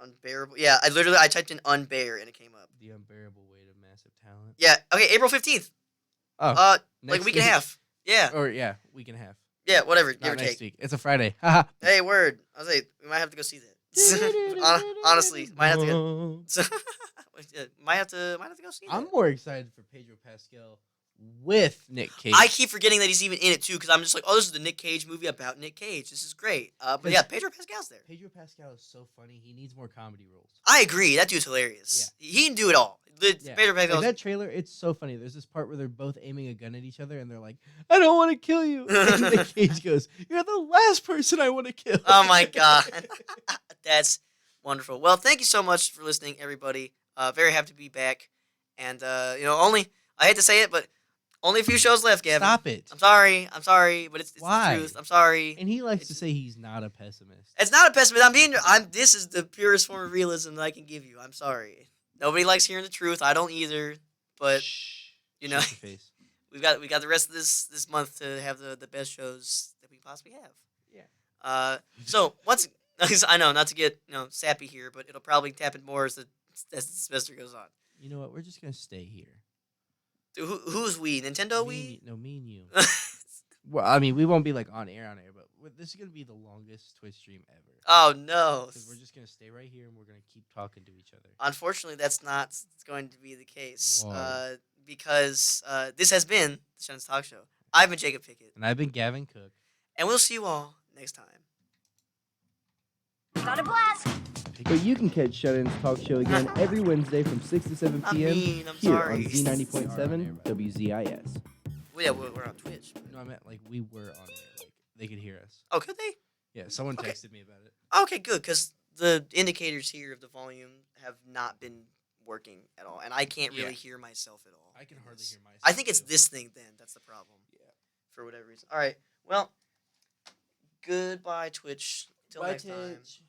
unbearable. Yeah, I typed in unbear and it came up. The unbearable weight of massive talent. Yeah. Okay, April 15th. Oh, Like a next week and a half. Yeah. Or yeah, week and a half. Yeah. Whatever. Give Not or next take. week. It's a Friday. Haha. Hey, word. I was like, we might have to go see that. Honestly, might have to go. Might have to go see that. I'm more excited for Pedro Pascal with Nick Cage. I keep forgetting that he's even in it too, because I'm just like, oh, this is the Nick Cage movie about Nick Cage. This is great. But yeah, Pedro Pascal's there. Pedro Pascal is so funny. He needs more comedy roles. I agree. That dude's hilarious. He can do it all. Pedro Pascal. Like that trailer, it's so funny. There's this part where they're both aiming a gun at each other, and they're like, "I don't want to kill you." And Nick Cage goes, "You're the last person I want to kill." Oh my god, that's wonderful. Well, thank you so much for listening, everybody. Very happy to be back, and I hate to say it, but only a few shows left, Gavin. Stop it. I'm sorry, but it's the Why? truth. I'm sorry. And he likes to say he's not a pessimist. It's not a pessimist. This is the purest form of realism that I can give you. I'm sorry. Nobody likes hearing the truth. I don't either. But Shh. you know, Shut your face. we got the rest of this month to have the best shows that we possibly have. Yeah. So once I know not to get sappy here, but it'll probably happen more as the semester goes on. You know what? We're just gonna stay here. Who's we? Nintendo we? Me and you. Well, I mean, we won't be like on air, but this is gonna be the longest Twitch stream ever. Oh no! Because we're just gonna stay right here and we're gonna keep talking to each other. Unfortunately, that's not going to be the case. Why? Because this has been the Shun's Talk Show. I've been Jacob Pickett, And I've been Gavin Cook. and we'll see you all next time. Got a blast! But you can catch Shut-In's Talk Show again every Wednesday from 6 to 7 I'm p.m. mean, I'm here sorry. on Z90.7 WZIS. Well, yeah, we're on Twitch. No, I meant like we were on air. Like they could hear us. Oh, could they? Yeah, someone Okay. texted me about it. Okay, good, because the indicators here of the volume have not been working at all, and I can't really hear myself at all. I can hardly hear myself. I think it's too. this thing then. That's the problem. Yeah. For whatever reason. All right. Well, goodbye, Twitch. Till Bye, next time. Titch.